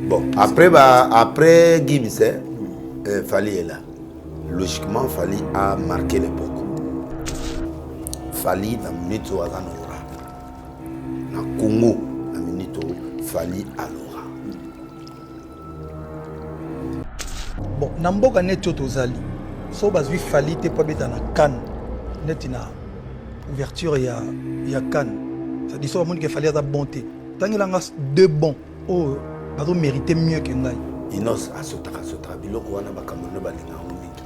Bon, après Gims, Fally est là. Logiquement, Fally a marqué l'époque. Fally, dans la minute où il dans le Congo, dans la minute où Fally à l'aura. Bon, Namboka n'est pas Tozali. So bas vi Fally te pas beta na Cannes. Net na ouverture ya Cannes. Ça dit ça monde que Fally a bonté. Tant qu'il a deux bons, oh, bato mériter mieux que ngai. Inos asotaka biloko wana bakambono balinga mingi.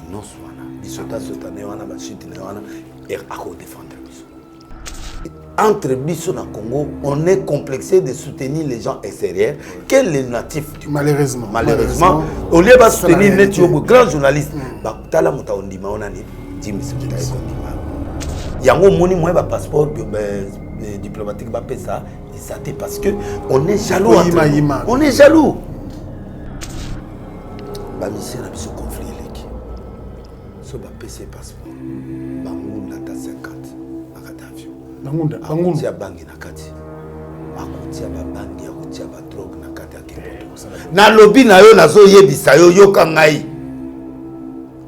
Inos wana bisota ne wana bashiti ne wana et à défendre biso. Entre biso na Congo, on est complexé de soutenir les gens extérieurs que les natifs du Malheureusement, au lieu de soutenir les grands journalistes, tala muta ondima ona ni Jimmy Semuta ekondima. Yango moni moi ba passeport diplomatique ba pesa et ça parce que on est jaloux. On est jaloux. Ba mission na biso conflit leki. So ba PC passeport. Ba ngunda ta 50 akata avion. Bangunda ya bangi na kati. Akutia ba bangi ya kutia ba drogue na kati akepoto. Na lobby na yo nazo yebisa yo yoka ngai.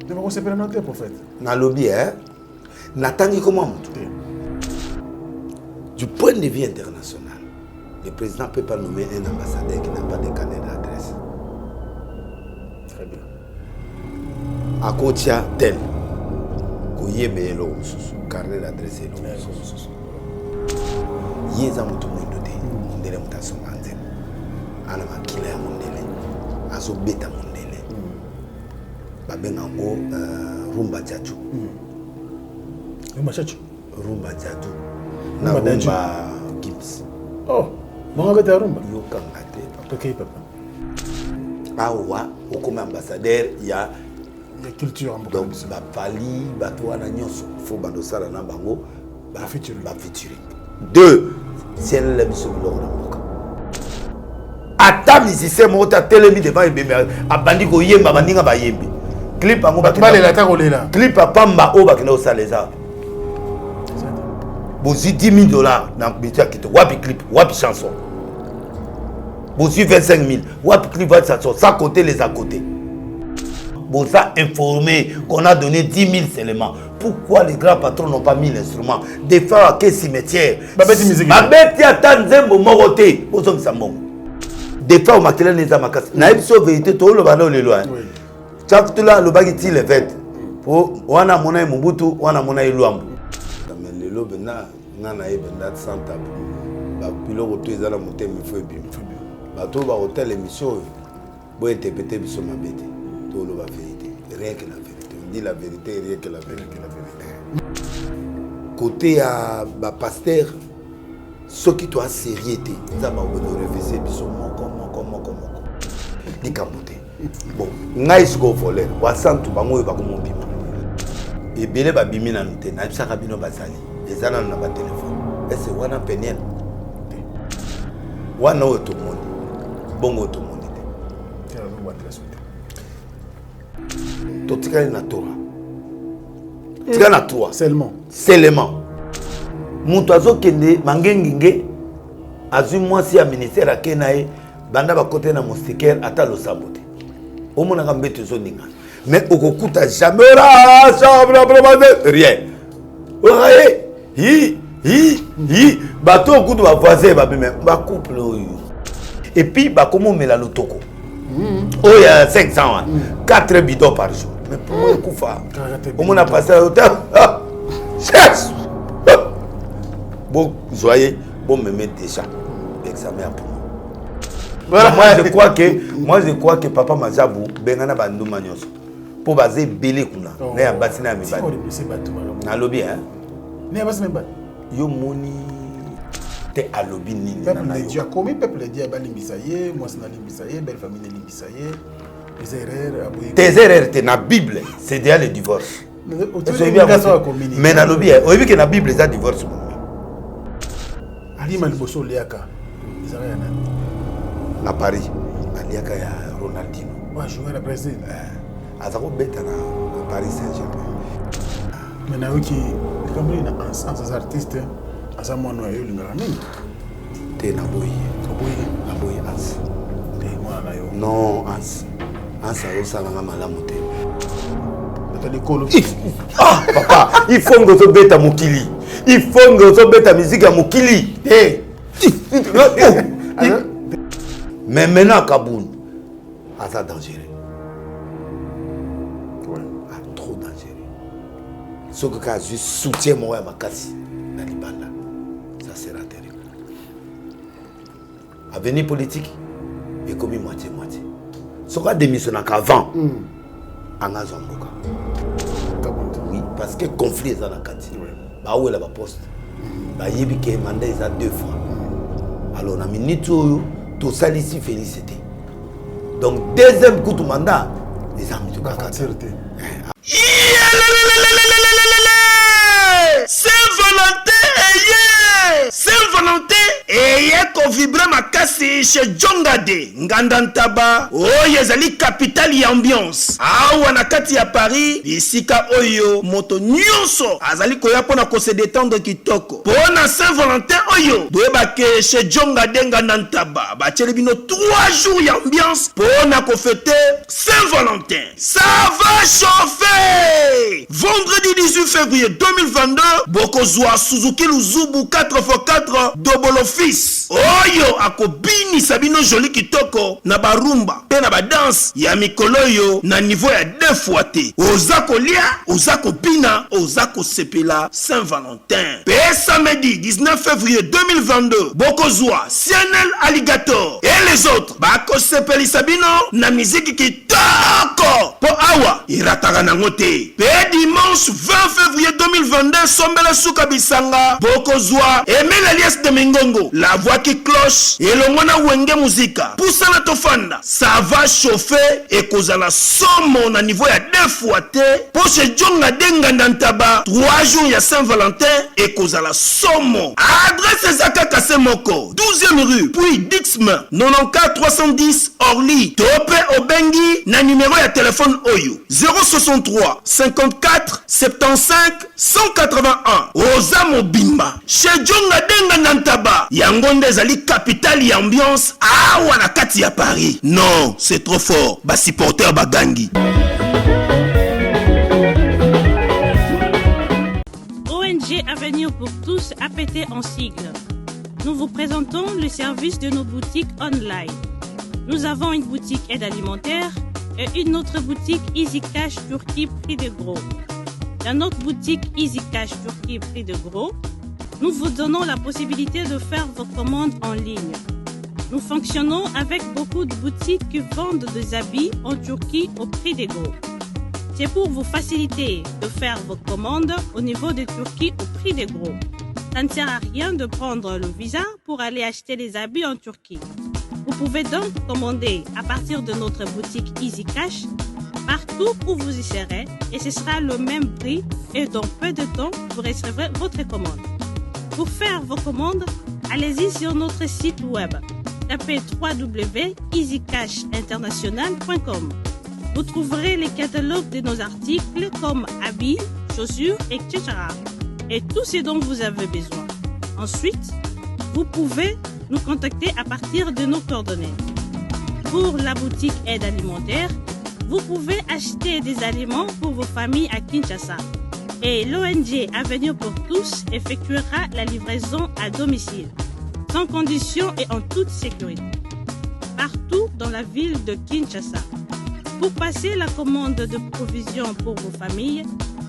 Tu vas se prendre noter prophète. Na lobby natangi comment mutu. Du point de vue international, le président ne peut pas nommer un ambassadeur qui n'a pas de carnet d'adresse. Très bien. À Kotia, tel. Koyebe lo susu, carnet d'adresse lo susu. Yeza mutu mundote, mundele mutaso manze. Ana makila ya mundele. Azo beta mundele. Babengango rumba jaju. Rumba jaju. Rumba jaju. Na rumba Gims. Oh, mon gars de rumba. Yo kangate. Ok papa. Awa, au comme ambassadeur, il y a culture en donc ba Fally, ba to wana nyonso, faut bando sala na bango, ba featuring. Deux, c'est le biso biloko na mboka. Ata musicien mo ta telemi devant ebembe, abandi ko yemba bandinga ba yembi. Clip ango ba balela ta kolela. Clip pamba o ba kina osaleza. Bozi $10 000 dans le métier qui te wapi clip, wapi chanson. Bozi 25 000, wapi clip, wapi chanson, ça côté les à côté. Boza informé qu'on a donné 10 000 seulement. Pourquoi les grands patrons n'ont pas mis l'instrument? Des fois à quel cimetière? Babeti à Tanzembo Moroté, Bozom Samon. Des fois au Makela Neza Makas. Naïbso vérité, tout le bano le loin. Chaque tout là, le bagiti le fait. Pour Wana Mona Mobutu, Wana Mona Iluambu. Lelo bena ngana ebenda santa ba piloko to ezala motema fo ebimi ba to ba hotel émission bo interpréter biso mabete to lo ba vérité rien que la vérité on dit la vérité rien que la vérité côté à ba pasteur ce qui doit sérieuxité ça ba obono réfléchir biso moko ni kamote bon nice go voler wa santu bango ba ko mobima ebele ba bimi na nte na bisaka bino basali ezana na ba téléphone ese wana penel wana otomoni bongo otomoni to tikali na tora tika na toi seulement mutu azokende mangengenge azui mwasi ya ministère akenaye banda bakote na moustiquaire ata losambo te omonaka mbeto ezoninga mais okokuta jamais rien bato okutu ba voisin ba bime ba couple et puis ba comment mela lotoko oh il y a 500 4 bidons par jour mais pour moi kufa on a passé à l'hôtel cherche bon joyeux bon me mettre déjà examen à pour voilà moi je crois que papa Mazabu bengana banduma nyonso pour baser belé kuna na ya batina mi ba na lobby hein ne basi memba yo moni te alobi nini na na Dieu comme peuple dit abalimbisa ye moi na limbisa ye belle famille limbisa ye tes erreurs te na Bible c'est déjà le divorce mais na lobby o yebi que na Bible ça divorce ali maliboso liaka izaya na Paris aliaka ya Ronaldinho wa jouer la Brésil azako beta na Paris Saint-Germain mais na wiki comme il a un artiste à sa mono yo lingara nini te na boyi as Non, Hans azosalanga malamu te. Ah, papa, il faut que tu bêtes à Mokili. Il faut que tu bêtes à musique à Mokili. Mais maintenant, à Kaboul, c'est dangereux. Trop dangereux. Ce que je soutiens moi à ma casse, dans les balles, ça sera terrible. Avenir politique, il est comme moitié-moitié. Ce qu'on a démissionné qu'avant, en Azamboka. Oui, parce que le conflit est dans la carte. Bah où est la poste? Bah il y a un mandat 2 fois. Alors on a mis tout ça ici félicité. Donc deuxième coup de mandat, les amis de Kaka. Saint-Valentin eye ko vibrer makasi chez Jongade Ngandantaba oyo ezali capitale ya ambiance awa na kati ya Paris isika oyo moto nyonso azali koya pona ko se détendre kitoko pona Saint-Valentin oyo boyebake chez Jongade Ngandantaba batieli bino 3 jours ya ambiance pona ko fêter Saint-Valentin. Ça va chauffer. Vendredi 18 février 2022 bokozwa Suzuki Luzubu 4x4 double office oyo akobini sabino joli kitoko na barumba pe na badance ya mikolo yo na niveau ya 2 fois te oza kolia oza kopina oza kosepela Saint-Valentin. Pe samedi 19 février 2022 bokozwa Cianel Alligator et les autres bakosepeli sabino na musique kitoko po awa irataka nango te. Pe dimanche 20 février 2022 sombela suka bisanga bokozwa Emile Alias de Mingongo, la voix qui cloche et le mona wenge musica. Poussa la tofanda, ça va chauffer et cause la somme à niveau ya 2 fois te. Pour ce Djonga Denga Nantaba, 3 jours ya Saint-Valentin et cause la somme. Adresse Zaka Kasemoko, 12e rue, puis Dixme, 94 310 Orly. Topé Obengi, na numéro ya téléphone Oyo, 063 54 75 181. Oza Mobimba, chez Djonga Denga Nantaba, Yangonde Zali capitale y ambiance, awa na kati ya Paris. Non, c'est trop fort. Ba supporter bagangi. ONG Avenir pour tous APT en sigle. Nous vous présentons le service de nos boutiques online. Nous avons une boutique aide alimentaire et une autre boutique Easy Cash Turquie prix de gros. Dans notre boutique Easy Cash Turquie prix de gros, nous vous donnons la possibilité de faire vos commandes en ligne. Nous fonctionnons avec beaucoup de boutiques qui vendent des habits en Turquie au prix des gros. C'est pour vous faciliter de faire vos commandes au niveau de Turquie au prix des gros. Ça ne sert à rien de prendre le visa pour aller acheter les habits en Turquie. Vous pouvez donc commander à partir de notre boutique Easy Cash partout où vous y serez et ce sera le même prix et dans peu de temps vous recevrez votre commande. Pour faire vos commandes, allez-y sur notre site web. Tapez www.easycashinternational.com. Vous trouverez les catalogues de nos articles comme habits, chaussures, etc. Et tout ce dont vous avez besoin. Ensuite, vous pouvez nous contacter à partir de nos coordonnées. Pour la boutique aide alimentaire, vous pouvez acheter des aliments pour vos familles à Kinshasa. Et l'ONG Avenir pour tous effectuera la livraison à domicile, sans condition et en toute sécurité, partout dans la ville de Kinshasa. Pour passer la commande de provisions pour vos familles,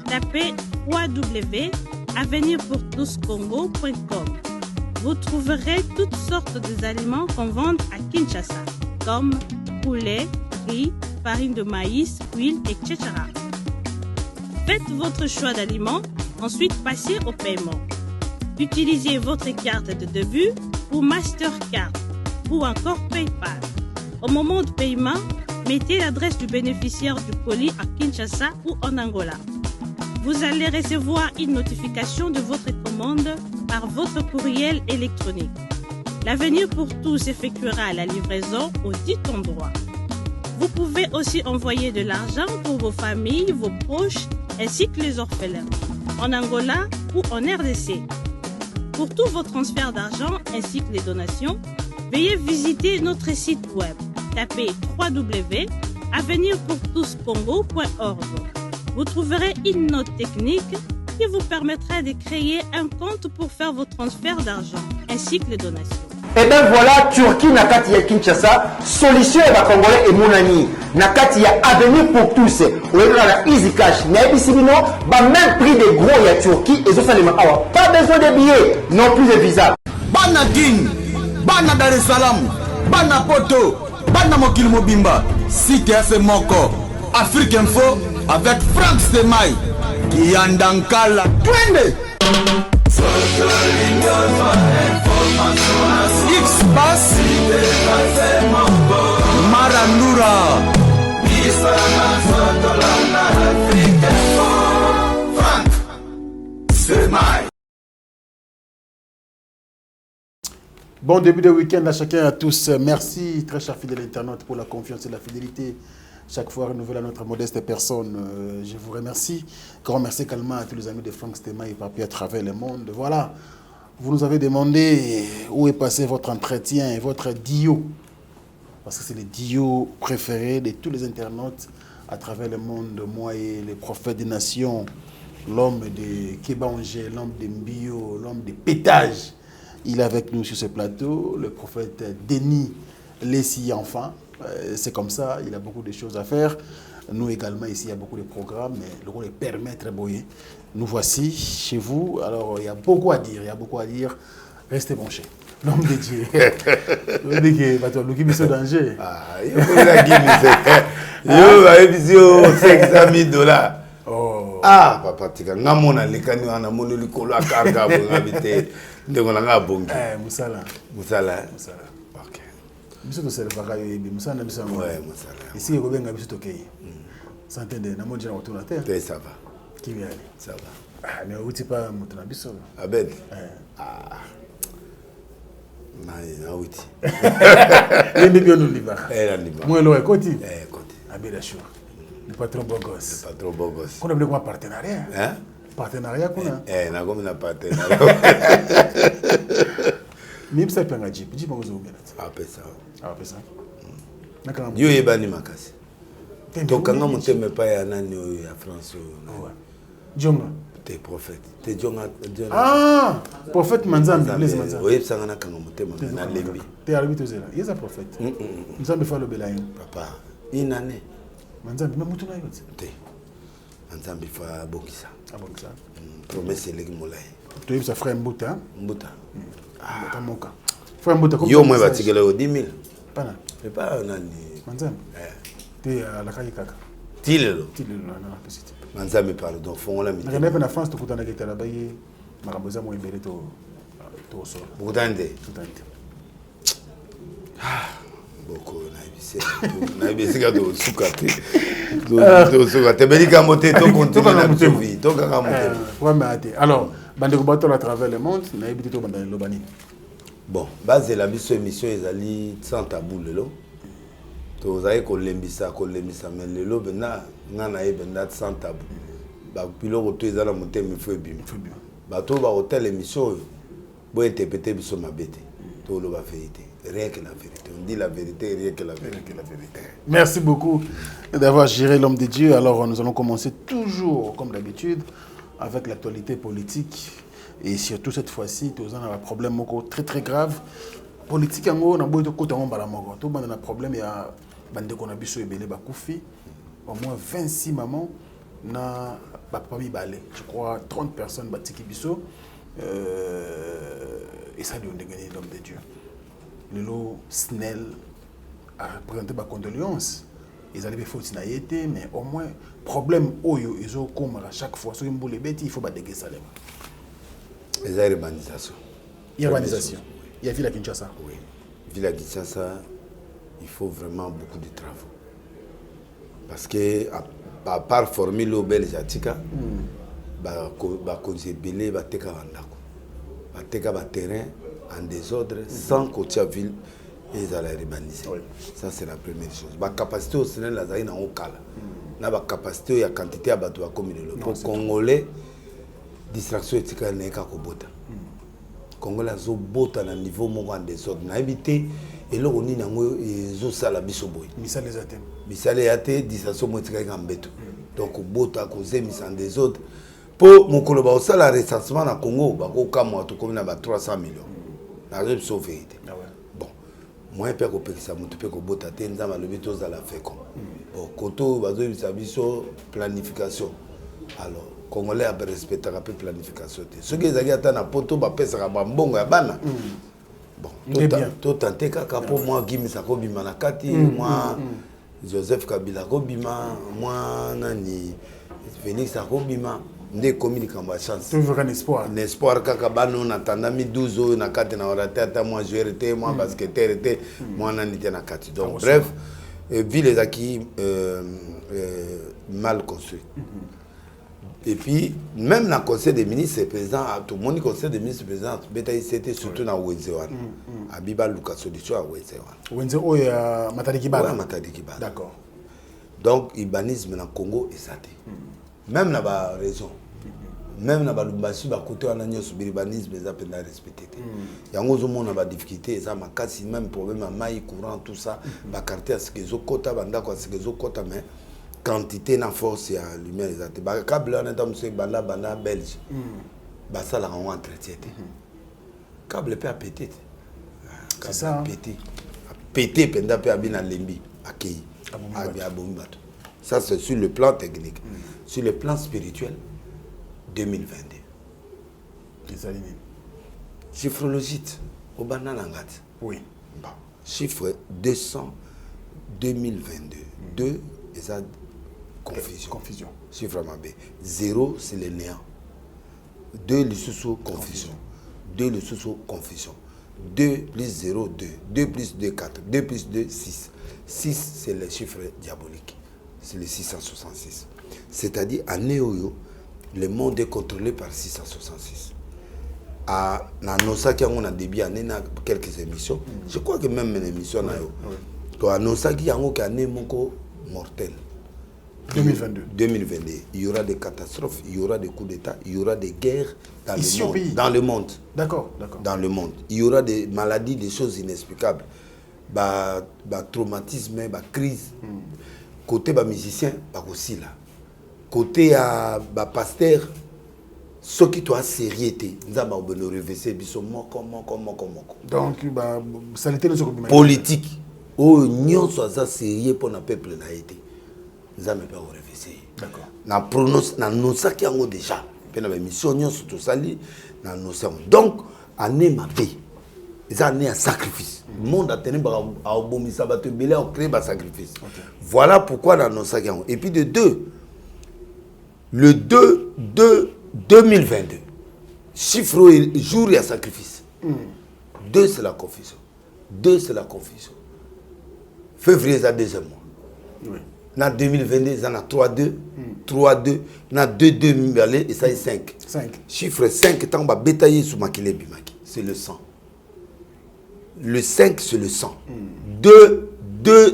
tapez www.avenirpourtouscongo.com. Vous trouverez toutes sortes d'aliments qu'on vend à Kinshasa, comme poulet, riz, farine de maïs, huile, etc. Faites votre choix d'aliments, ensuite passez au paiement. Utilisez votre carte de début ou Mastercard ou encore PayPal. Au moment de paiement, mettez l'adresse du bénéficiaire du colis à Kinshasa ou en Angola. Vous allez recevoir une notification de votre commande par votre courriel électronique. L'Avenir pour tous effectuera la livraison au dit endroit. Vous pouvez aussi envoyer de l'argent pour vos familles, vos proches, ainsi que les orphelins, en Angola ou en RDC. Pour tous vos transferts d'argent ainsi que les donations, veuillez visiter notre site web tapez www.avenirpourtouscongo.org. Vous trouverez une note technique qui vous permettra de créer un compte pour faire vos transferts d'argent ainsi que les donations. Et bien voilà, Turquie nakati ya Kinshasa, solution ya Congolais et Mounani. Nakati ya avenir pour tous. Ou la easy cash. Mais bisibino, même prix des gros ya Turquie et ça les awa. Pas besoin de billets, non plus de visa. Bana King, Bana Dar es Salaam, Bana Poto, Bana Mokil Mobimba, Site FM Moko, Afrique Info avec Frank Stemai, Yandankala, Twende. X-Bass Marandura Frank Stemai. Bon début de week-end à chacun et à tous. Merci, très chers fidèles internautes, pour la confiance et la fidélité. Chaque fois renouvelée à notre modeste personne. Je vous remercie. Grand merci également à tous les amis de Frank Stemai éparpillés à travers le monde. Voilà, vous nous avez demandé où est passé votre entretien et votre duo. Parce que c'est le duo préféré de tous les internautes à travers le monde. Moi et le prophète des nations, l'homme de Kebanger, l'homme de Mbio, l'homme de Pétage. Il est avec nous sur ce plateau, le prophète Denis Lessi enfin. C'est comme ça, il a beaucoup de choses à faire. Nous également, ici, il y a beaucoup de programmes, mais le rôle est permettre Boyer. Nous voici chez vous. Alors, il y a beaucoup à dire, Restez branchés. L'homme de Dieu. L'homme de Dieu, le qui est danger. Ah, il y a $500,000. Ah, papa, tu as Moussala. Ok. Biso to servaka yo yebi musana biso ngo. Ouais, musala. Ici ko benga biso to kei. Santende na moja na otuna te. Te ça va. Qui vient? Ça va. Ah mais uti pa mutuna biso. Abed. Ah. Na uti. Yembi bio no liba. La liba. Moi lo ekoti. Côté. Abed assure. Le patron Bogos. Le patron Bogos. Qu'on a besoin de partenariat. Hein? Partenariat kuna. Na comme na partenariat. Même ça peut ngaji, petit pas ozo ngela. Apesa. Apesa. Nakanga. Yo yebani makasi. To kanga muteme pa ya nani ya France. Jonga. Te prophète. Te jonga. Ah, prophète Manzambi, Blaise Manzambi. Oui, ça ngana kanga mutema na lembi. Te arbitre zela. Yesa prophète. Nzambe fa lo belayin. Papa. Inane. Manzambi mamutuna yote. Te. Manzambi fa bokisa. Abokisa. Promesse leki molai. Tu es sa frère Mbuta. Mbuta. Ah, Tamoka. Frère Mbuta comme yo moi batikela yo 10 000. Pana. Mais pas nani. Manzambi. Te la kayi kaka. Tilelo. Tilelo na petite. Manzambi pardon, fongola mi. Na na France to kutana ke tarabaye makamboza mo ibere to so. Bukutande. Tutante. Boko na ibise ka do sukate. Do sukate belika moté to continuer na vie. To kaka moté. Ouais mais alors bande ko bato à travers le monde na ibite to bande lobani. Bon, base la biso émission ezali sans tabou lelo. To zaye ko lembisa mais lelo bena ngana e benda sans tabou. Ba piloko to ezala moté mi fo bim. Ba to ba hôtel émission bo interpréter biso mabete. To lo ba vérité. Rien que la vérité. On dit la vérité, rien que la vérité. Merci beaucoup d'avoir géré l'homme de Dieu. Alors, nous allons commencer toujours, comme d'habitude, avec l'actualité politique. Et surtout cette fois-ci, nous avons un problème très très grave. Politique, on a beaucoup de côté. Tout le monde a un problème. Il y a au moins 26 mamans na famille balé. Je crois 30 personnes batiki biso. Et ça doit gagner l'homme de Dieu. Le lot Snell a présenté des condoléances. Ils allaient faire des été, mais au moins, problème oyo, ils ont comme à chaque fois, sur une boule bête, il faut dégager ça. Il y a urbanisation. Il y a urbanisation. Il y a Villa Kinshasa. Oui. Villa Kinshasa, il faut vraiment beaucoup de travaux. Parce que, à part formule au belge Atika, bah conzébélé, bah teka vandako, bah teka bah terrain en désordre, sans côté ville et à la urbaniser. Ça c'est la première chose. Bah capacité au Sénégal, la zaïna au kala. Na bah capacité, il y a quantité à bateau à communiquer. Pour Congolais, distraction etika n'est qu'à kobota. Congolais zo bota na niveau mon en désordre. Na éviter et là on y a zo sala biso boy misale les athènes misale ate disation motika ngambeto donc bota causer misande des autres pour mon koloba au sala recensement na Congo ba ko kamwa to comme na ba 300 millions na zo vérité bon moi pe ko pekisa mutu pe ko bota te nzama le bito za la feko bon koto bazo biso planification alors Congolais a respecté la planification. Ce qui est à na poto ba pesa ba mbongo ya bana. Bon, tout tenté kaka pour moi Guy Misako bima na kati, moi Joseph Kabila ko bima, moi nani Félix Akobima, ndé communique en chance. Toujours un espoir. Un espoir kaka bano na tandami 12 ans na kati na oraté ata moi joueur était, moi basketteur était, moi nani était na kati. Donc bref, ville les acquis mal construit. Et puis, même dans le conseil des ministres, président, tout le monde conseil des ministres, président, c'était surtout dans Wenzewan. Abiba Lucas Solution à Wenzewan. Wenzewan, Matadi Kibala. Oui, Matadi Kibala. D'accord. Donc, l'urbanisme dans le Congo est saté. Même dans la région, même dans le Lumbashi, côté on a l'urbanisme, ils ont respecté. Il y a des difficultés, ils ont même problème à maille courant, tout ça. Les quartiers, ce qu'ils ont quota, mais quantité na force ya lumière les até ba câble on est monsieur banda belge ba ça la on entretien câble peut péter c'est ça péter pendant peut abina lembi akei abia bombi bato ça c'est sur le plan technique sur le plan spirituel 2022 les alignés chiffrologie au banana ngati oui bon chiffre 200 2022 2 et ça confusion. Chiffre B. 0, c'est le néant. 2, le sous confusion. 2, le sous confusion. 2 plus 0, 2. 2 plus 2, 4. 2 plus 2, 6. 6, c'est le chiffre diabolique. C'est le 666. C'est-à-dire, à Néoyo, le monde est contrôlé par 666. À Nanosaki, on a début année, quelques émissions. Je crois que même une émission, à Nanosaki, il y a un mortel. 2022. Il y aura des catastrophes, il y aura des coups d'État, il y aura des guerres dans le monde. Dans le monde. D'accord. Dans le monde. Il y aura des maladies, des choses inexplicables. Traumatisme, crise. Côté musicien, aussi là. Côté pasteur, ce qui doit sérieuté, nous avons réveillé, donc, ça a été le politique. Oh, nous sommes sérieux pour notre peuple. Nous avons pas révisé. D'accord. Na prononce na nosaki yango déjà. Pe na mission nyonso to sali na nosaki. Donc année ma paix. Les années à sacrifice. Le monde a tenu à obomisa ba te belé à créer ba sacrifice. Voilà pourquoi na nosaki yango. Et puis de 2 le 2022 chiffre jour et sacrifice. 2 c'est la confusion. 2 c'est la confusion. Février c'est deuxième mois. Oui. Na 2022, ça a 3-2, 3-2, na 2-2 et ça est 5. 5. Chiffre 5, tant que bétailler sur Makile Bimaki, c'est le sang. Le 5, c'est le sang. 2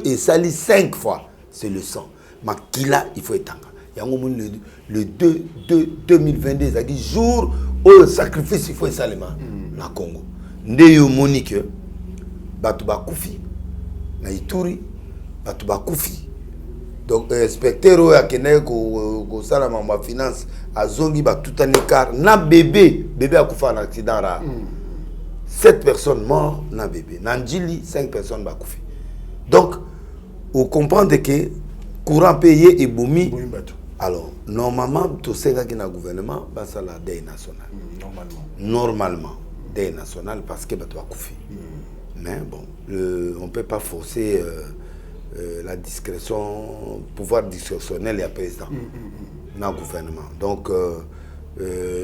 et ça est 5 fois, c'est le sang. Makila, il faut étendre. Il y a le 2022, ça dit jour où le sacrifice, il faut ça dans le Congo. Ndeyo Monique, Batouba Koufi, na Ituri, Batouba Koufi. Donc, inspecteur a kené ko sala ma finance a zongi ba tout un écart na bébé a koufa en accident rare. 7 personnes mortes na bébé. Na Ndjili 5 personnes ba koufi. Donc, vous comprenez que courant payé et boumi. Alors, normalement tout ça qui na gouvernement ba sala deuil national. Normalement deuil national parce que ba to koufi. Mais bon, on peut pas forcer la discrétion, pouvoir discrétionnel et président dans le gouvernement. Donc,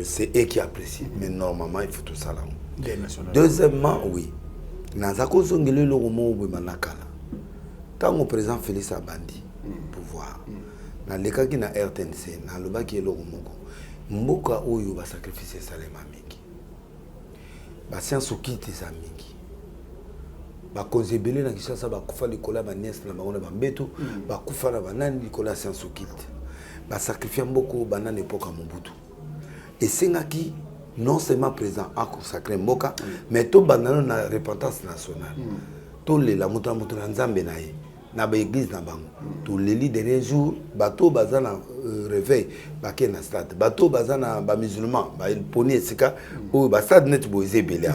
c'est eux qui apprécient. Mais normalement, il faut tout ça là. Deuxièmement, oui. Dans la cause de tant que président Félix Abandi, pouvoir, dans le cas qui na RTNC, dans le bas qui est le Mboka Oyo va sacrifier Salema Miki. Va science quitte ses amis. Ba kozebele na Kishasa ba kufa likola ba nièce na bango na bambeto ba kufa na banani likola science occulte ba sacrifier mboko banane époque Mobutu et sengaki non seulement présent à consacrer mboka mais to banano na repentance nationale tolela moto na nzambe na ye na ba église na bango toleli dernier jour bato baza na réveil bake na stade bato baza na ba musulman ba poni esika o ba stade net bo ezebele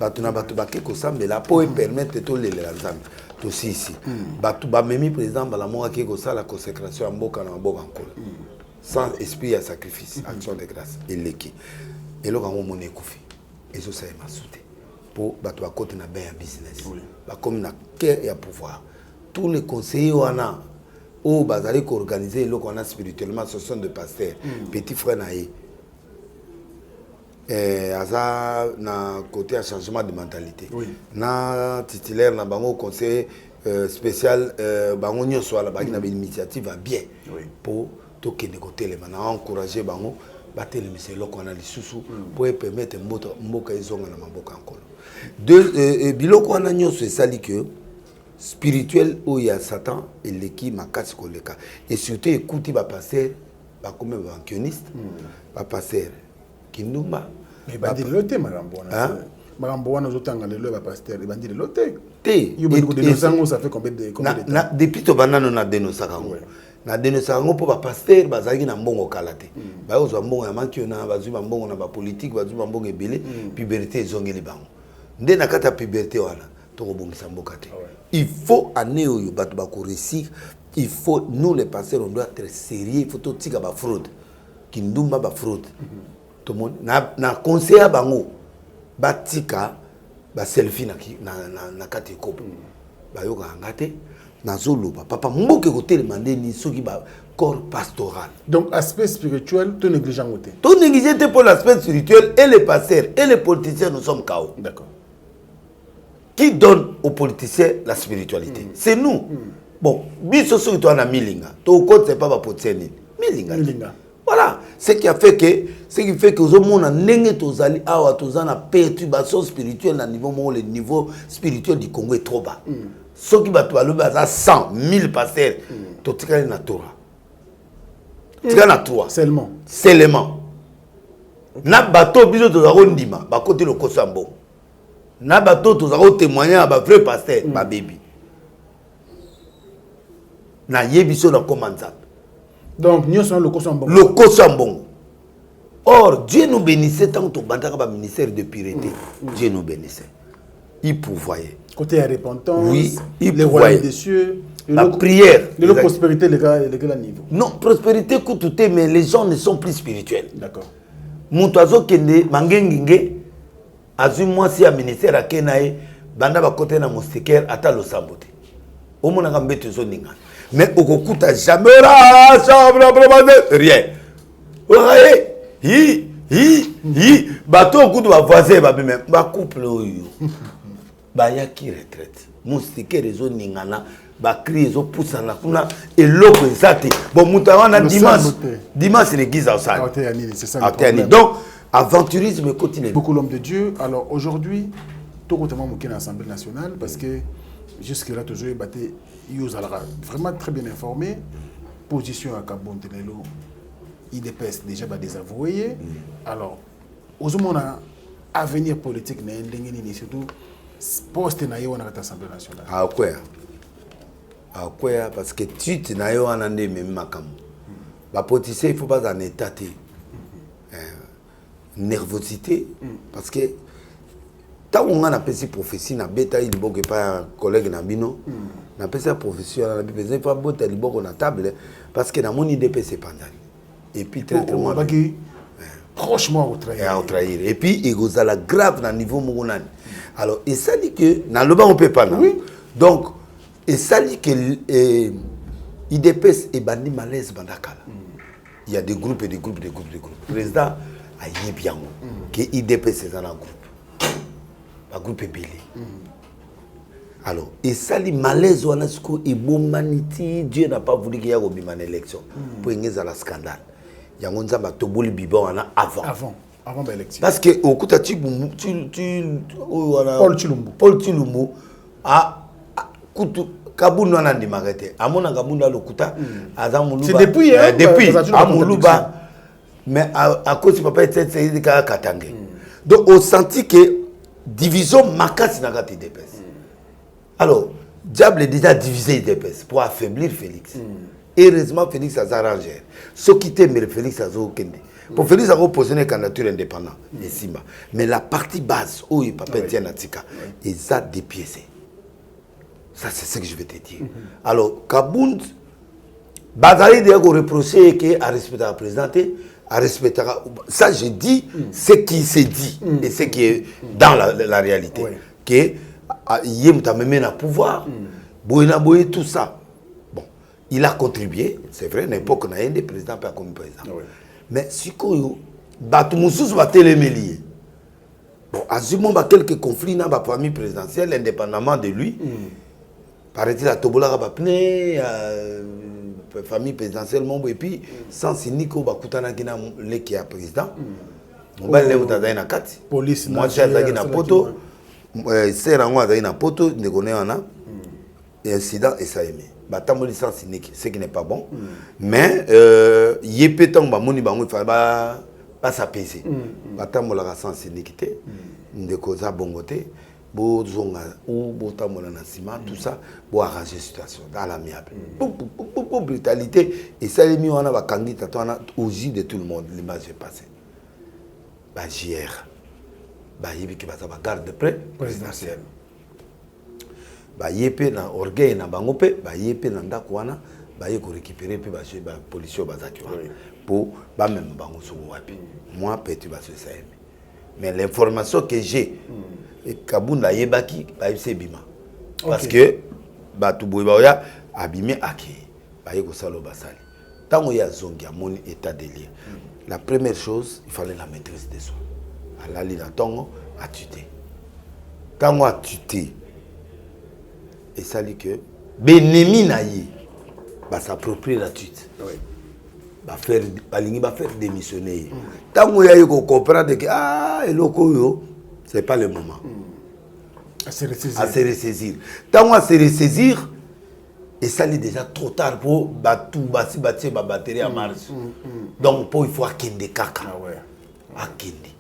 bato na bato bake ko sambela po permettre tolela nzambe to ici bato ba memi président bala mo ake ko sala consécration ya mboka na mboka nkolo sans esprit ya sacrifice action de grâce eleki eloko ngo mona ekufi ezo sa masute po bato ba côté na ben ya business ba comme na cœur ya pouvoir tous les conseillers wana o bazali ko organiser eloko wana spirituellement ce sont de pasteurs petit frère na ye aza na côté ya changement de mentalité na titulaire na bango conseil spécial bango nyonso ala baki na initiative bien pour to kende côté les mana encourager bango batele miselo kona lisusu pour permettre mboka ezonga na mboka nkolo deux biloko wana nyonso esali que spirituel où il y a Satan et l'équipe makasi koleka et surtout écouter ba pasteur ba comme ba banquioniste ba pasteur kindumba mais ba dire loté marambo wana zotanga lelo ba pasteur ba dire loté té yo bendo de nosango ça fait combien de temps depuis to banano na denosakango na denosakango po ba pasteur bazaki na mbongo kalate ba ozwa mbongo ya mankiona bazwi ba mbongo na ba politique bazwi ba mbongo ebele puberté ezongeli bango nde na kata puberté wana il faut année où bato ba réussir il faut nous les pasteurs on doit être sérieux il faut tout tika ba fraude kindumba ba fraude tout monde na conseil bango batika ba selfie na kati kopo ba yoka ngate na zoloba papa mboke ko telemande ni soki ba corps pastoral donc aspect spirituel tout négligent côté tout négligé pour l'aspect spirituel et les pasteurs et les politiciens nous sommes KO d'accord. Qui donne aux politiciens la spiritualité? C'est nous. Bon, biso so to na milinga. To ko c'est pas ba poteni. Milinga. Voilà, ce qui fait que aux hommes na ndenge tozali awa tozana perturbation spirituelle na niveau mo le niveau spirituel du Congo est trop bas. Ce qui va to aloba za 100 1000 pasteurs to tikali na Torah. Tikali na Torah seulement. Na bato biso to za rondima ba côté le kosambo. Na bato tozako témoigner à ba vrai pasteur ba baby na yebiso na komanza donc nous sommes le kosambongo or Dieu nous bénissait tant que bandaka ba ministère de pureté Dieu nous bénissait il pourvoyait côté repentance oui il les royaumes des cieux la prière la prospérité les gars niveau non prospérité coûte tout mais les gens ne sont plus spirituels d'accord mutazo kende mangengenge azui mwasi ya ministère à Kenae, banda ba côté na moustiquaire ata lo sambote. Au moins on a mbete zo ninga. Mais au kokuta jamais rien. Bateau coup de voisin ba même ba couple oyo. Ba ya ki retraite. Moustiquaire zo ningana ba crie zo poussana kuna eloko ezate. Bon mutawana dimanche l'église au sale. C'est ça. Donc aventurisme continue. Beaucoup l'homme de Dieu. Alors aujourd'hui, tout le monde est à l'Assemblée nationale parce que jusque-là, toujours, il est vraiment très bien informé. Position à Kabon Tenelo, IDPS déjà désavoué. Alors, aujourd'hui, on a avenir politique, surtout poste à l'Assemblée nationale. Ah, quoi? Parce que tu es en même makam. La politique, il ne faut pas en état. Nervosité parce que tant on a appelé prophétie na beta il faut que pas collègue na bino na appelé prophétie na beta il faut boter il faut na table parce que dans mon IDP c'est pendant et puis traitement franchement au trahir et puis il goza la grave na niveau mongonani alors et ça dit que na loba on peut pas oui. Donc et ça dit que IDP et bandi malaise bandakala il y a des groupes et des groupes président aïe bien que IDP c'est un groupe belé alors et ça les malaise on a ce que et humanité Dieu n'a pas voulu qu'il y ait une élection pour y ait un scandale il y a un nzamba toboli bibon avant l'élection parce que au coup tu Paul Chilumbu a kutu kabundu wana ndimakete amona kabundu alokuta azamuluba c'est depuis amuluba mais à cause du papa était c'est Katangé. Donc on sentit que division makasi na kati DPS. Alors, Diable est déjà divisé d'EPS pour affaiblir Félix. Heureusement, Félix a arrangé. Ce qui t'aime, Félix a Kende. Pour Félix a posé une candidature indépendante. Mais la partie base, où il peut pas Natika, ils ont dépiécé. Ça, c'est ce que je vais te dire. Alors, Kabound, Bazali de reprocher qu'il a respecté la présidente, a respecté. Ça, je dis ce qui s'est dit et ce qui est dans la réalité. Que Yem t'a même un pouvoir, Boyna Boye, tout ça. Bon, il a contribué, c'est vrai, n'importe quel président des présidents pas comme président. Mais si Koyo, Batoumoussous va télémélier. Bon, à ce moment, quelques conflits dans la famille présidentielle, indépendamment de lui. Paraît-il à Tobola Rabapne, famille présidentielle, et puis sans Siniko Bakutana Gina, le qui est président. On va aller dans la carte. Police, moi, j'ai à la poto. C'est rango à la poto, ne connaît pas. Et incident, et ça aimé. Batamoli sans Siniki, ce qui n'est pas bon. Mais, Yépeton, Bamoni Bango, il fallait pas s'apaiser. Batamola sans Sinikité, ne cause à bon côté. Bo zonga ou botamola na ciment tout ça pour arranger la situation dans l'amiable brutalité et ça les mis on a va candidat on a au J de tout le monde l'image est passée ba JR ba yibi ki ba garde de près présidentielle ba yepé na orgueil na bango pe ba yepé na ndako wana ba ye ko récupérer pe ba police ba zaki pour ba même bango so wapi moi petit ba se ça. Mais l'information que j'ai, et Kabunda Yebaki, c'est Bima. Parce que, Batouboya, abîmé Aki, Bayeko Salo Basali. Tant qu'il y a Zongia, mon état de lire, la première chose, il fallait la maîtrise des soins. À la ligne, Tango a tué. Tango a tué. Et ça dit que, Benemi Naye, va s'approprier la tuite. Va faire démissionner. Tant qu'il y a comprendre que c'est pas le moment. À se ressaisir. Tant qu'on se ressaisir, et ça est déjà trop tard pour bâtir ma batterie à marche. Donc il faut akende kaka. Akende.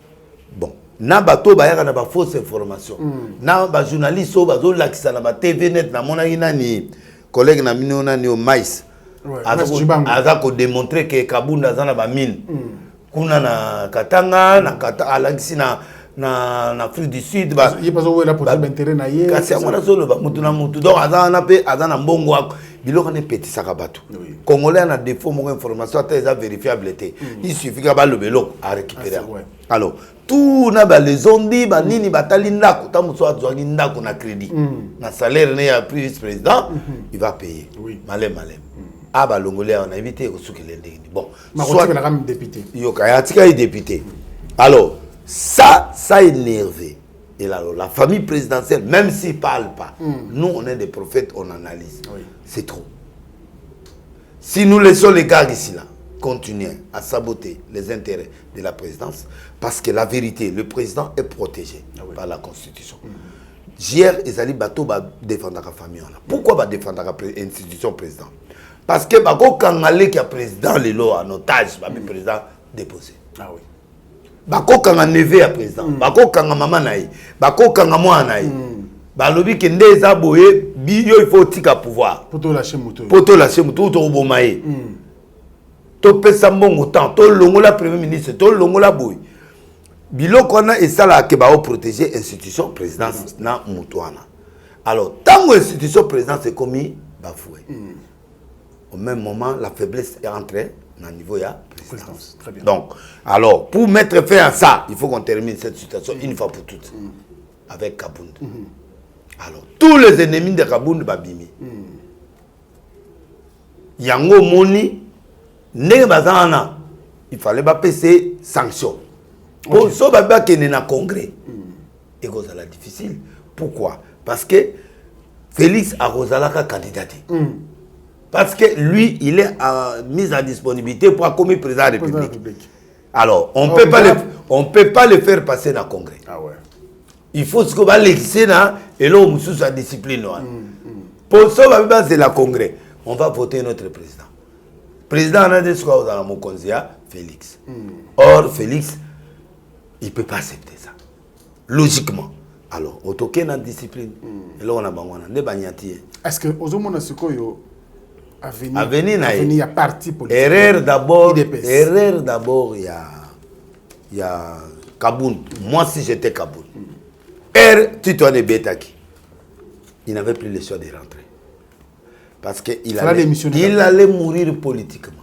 Bon. Na bato ba yaka na ba fausse information. Na ba journaliste so ba zo lakisa na ba TV net na mona nani collègue na minona ni au mais. Aza ko démontrer que Kabunda zana ba mine. Kuna na Katanga na alangisi na Afrique du Sud ba il pas où la pour intérêt na ye. Kasi amona solo ba mutu na mutu donc azana pe azana mbongo biloko ne petit sakabatu. Congolais na défaut mon information très vérifiable était. Il suffit que ba le beloko à récupérer. Alors tout na ba les ondi ba nini batali ndako ta muso azwangi ndako na crédit. Na salaire ne ya président, il va payer. Malem. Ah bah l'ongolais on a évité au souk l'ending. Bon, soit la député. Yokayatika est député. Alors ça énervé. Et là, la famille présidentielle, même s'ils ne parlent pas, nous on est des prophètes, on analyse. C'est trop. Si nous laissons les gars ici là continuer à saboter les intérêts de la présidence, parce que la vérité, le président est protégé par la Constitution. JR et Zali Bato va défendre la famille. Pourquoi va défendre l'institution président? Parce que quand on qui a président les lois en otage, le président déposé. Ah oui. Quand on a nevé à président, quand on a maman naï, quand on a moi naï, balobi kende za boye biyo il faut tika pouvoir. Pour te lâcher moto. Pour te lâcher moto to bomaye. To pesa mbongo temps, to longola premier ministre, to longola boye. Bilo kona et ça là que ba protéger institution présidence na mutuana. Alors tant que institution présidence est commis bafoué. Au même moment, la faiblesse est entrée dans le niveau de la présidence. Très bien. Donc, alors, pour mettre fin à ça, il faut qu'on termine cette situation une fois pour toutes avec Kabound. Alors, tous les ennemis de Kabound babimi. Yango Moni, Nebazana, il fallait pas passer sanction. Pour ça, Baba qui est dans le congrès. Et ça la difficile. Pourquoi? Parce que Félix a Rosalaka candidaté. Parce que lui, il est mis en disponibilité pour accompagner le président de la République. Alors, on ne peut pas le faire passer dans le Congrès. Ah ouais. Il faut ce qu'on va laisser là, et là, on a sa discipline. Pour ça, on va passer dans le Congrès. On va voter notre président. Le président, on a dit ce qu'on a dans Félix. Or, Félix, il ne peut pas accepter ça. Logiquement. Alors, autoké na discipline. Et là, on a bangwana. Ne banyati. Est-ce que aux hommes Sikoyo Avenir il y a parti politique? Erreur d'abord, il y a Kaboun. Moi, si j'étais Kaboun. Tito de Betaki. Il n'avait plus le choix de rentrer. Parce qu'il allait mourir politiquement.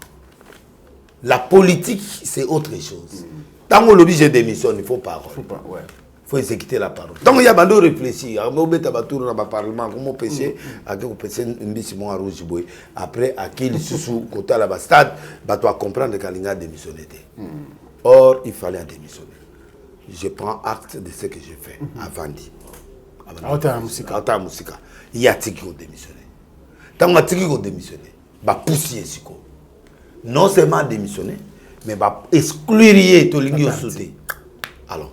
La politique, c'est autre chose. Tant qu'on l'oblige de démissionner, il faut parole. Il faut exécuter la parole. Donc, il y a des réfléchir. Parlement, comment pêcher, à qui on pêche un bissimon à rouge. Après, à qui il sous côté à la stade, tu dois comprendre qu'il a démissionné. Or, il fallait démissionner. Je prends acte de ce que j'ai fait avant dit. Il y a qui ont démissionné. Tant que tu as démissionné, tu as poussé. Non seulement démissionner, mais exclure tout le monde. Alors,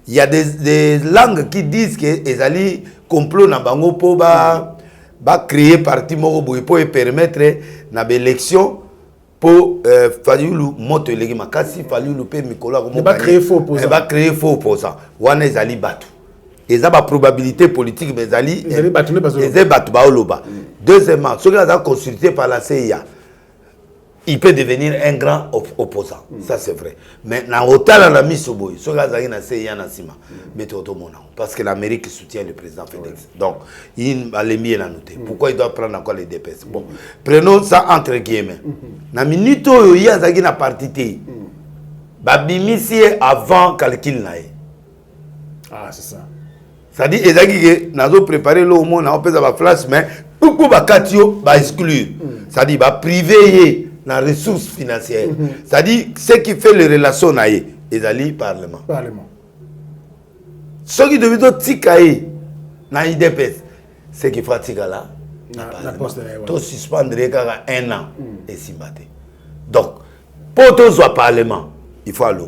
il y a des langues qui disent que les alliés complot na bango pour créer parti pour permettre na élection pour Fayulu moto legi makasi Fayulu pe Mikola comme va créer faux opposant. Va créer faux opposant. Wana les alliés batu. Ils ont la probabilité politique mais les alliés batu ba oloba. Deuxièmement, ceux qui ont consulté par la CIA, il peut devenir un grand opposant. Ça, c'est vrai. Mais dans l'hôtel, on a mis ce boy. Ceux qui ont CIA, parce que l'Amérique soutient le président Félix. Donc, il va les mieux noter. Pourquoi il doit prendre encore les DPS? Bon, prenons ça entre guillemets. Dans la minute où il y a une partie, babimisi avant calcul. Ah, c'est ça. C'est-à-dire que nous avons préparé le monde, nous avons fait la flash, mais pour exclure. C'est-à-dire priver la ressource financière. C'est-à-dire ce qui fait les relations avec les alliés parlement. Ce qui devait être dans l'IDPS, c'est qu'il faut tika là. Tu suspendre un an et s'y battre. Donc, pour tous les parlement, il faut aller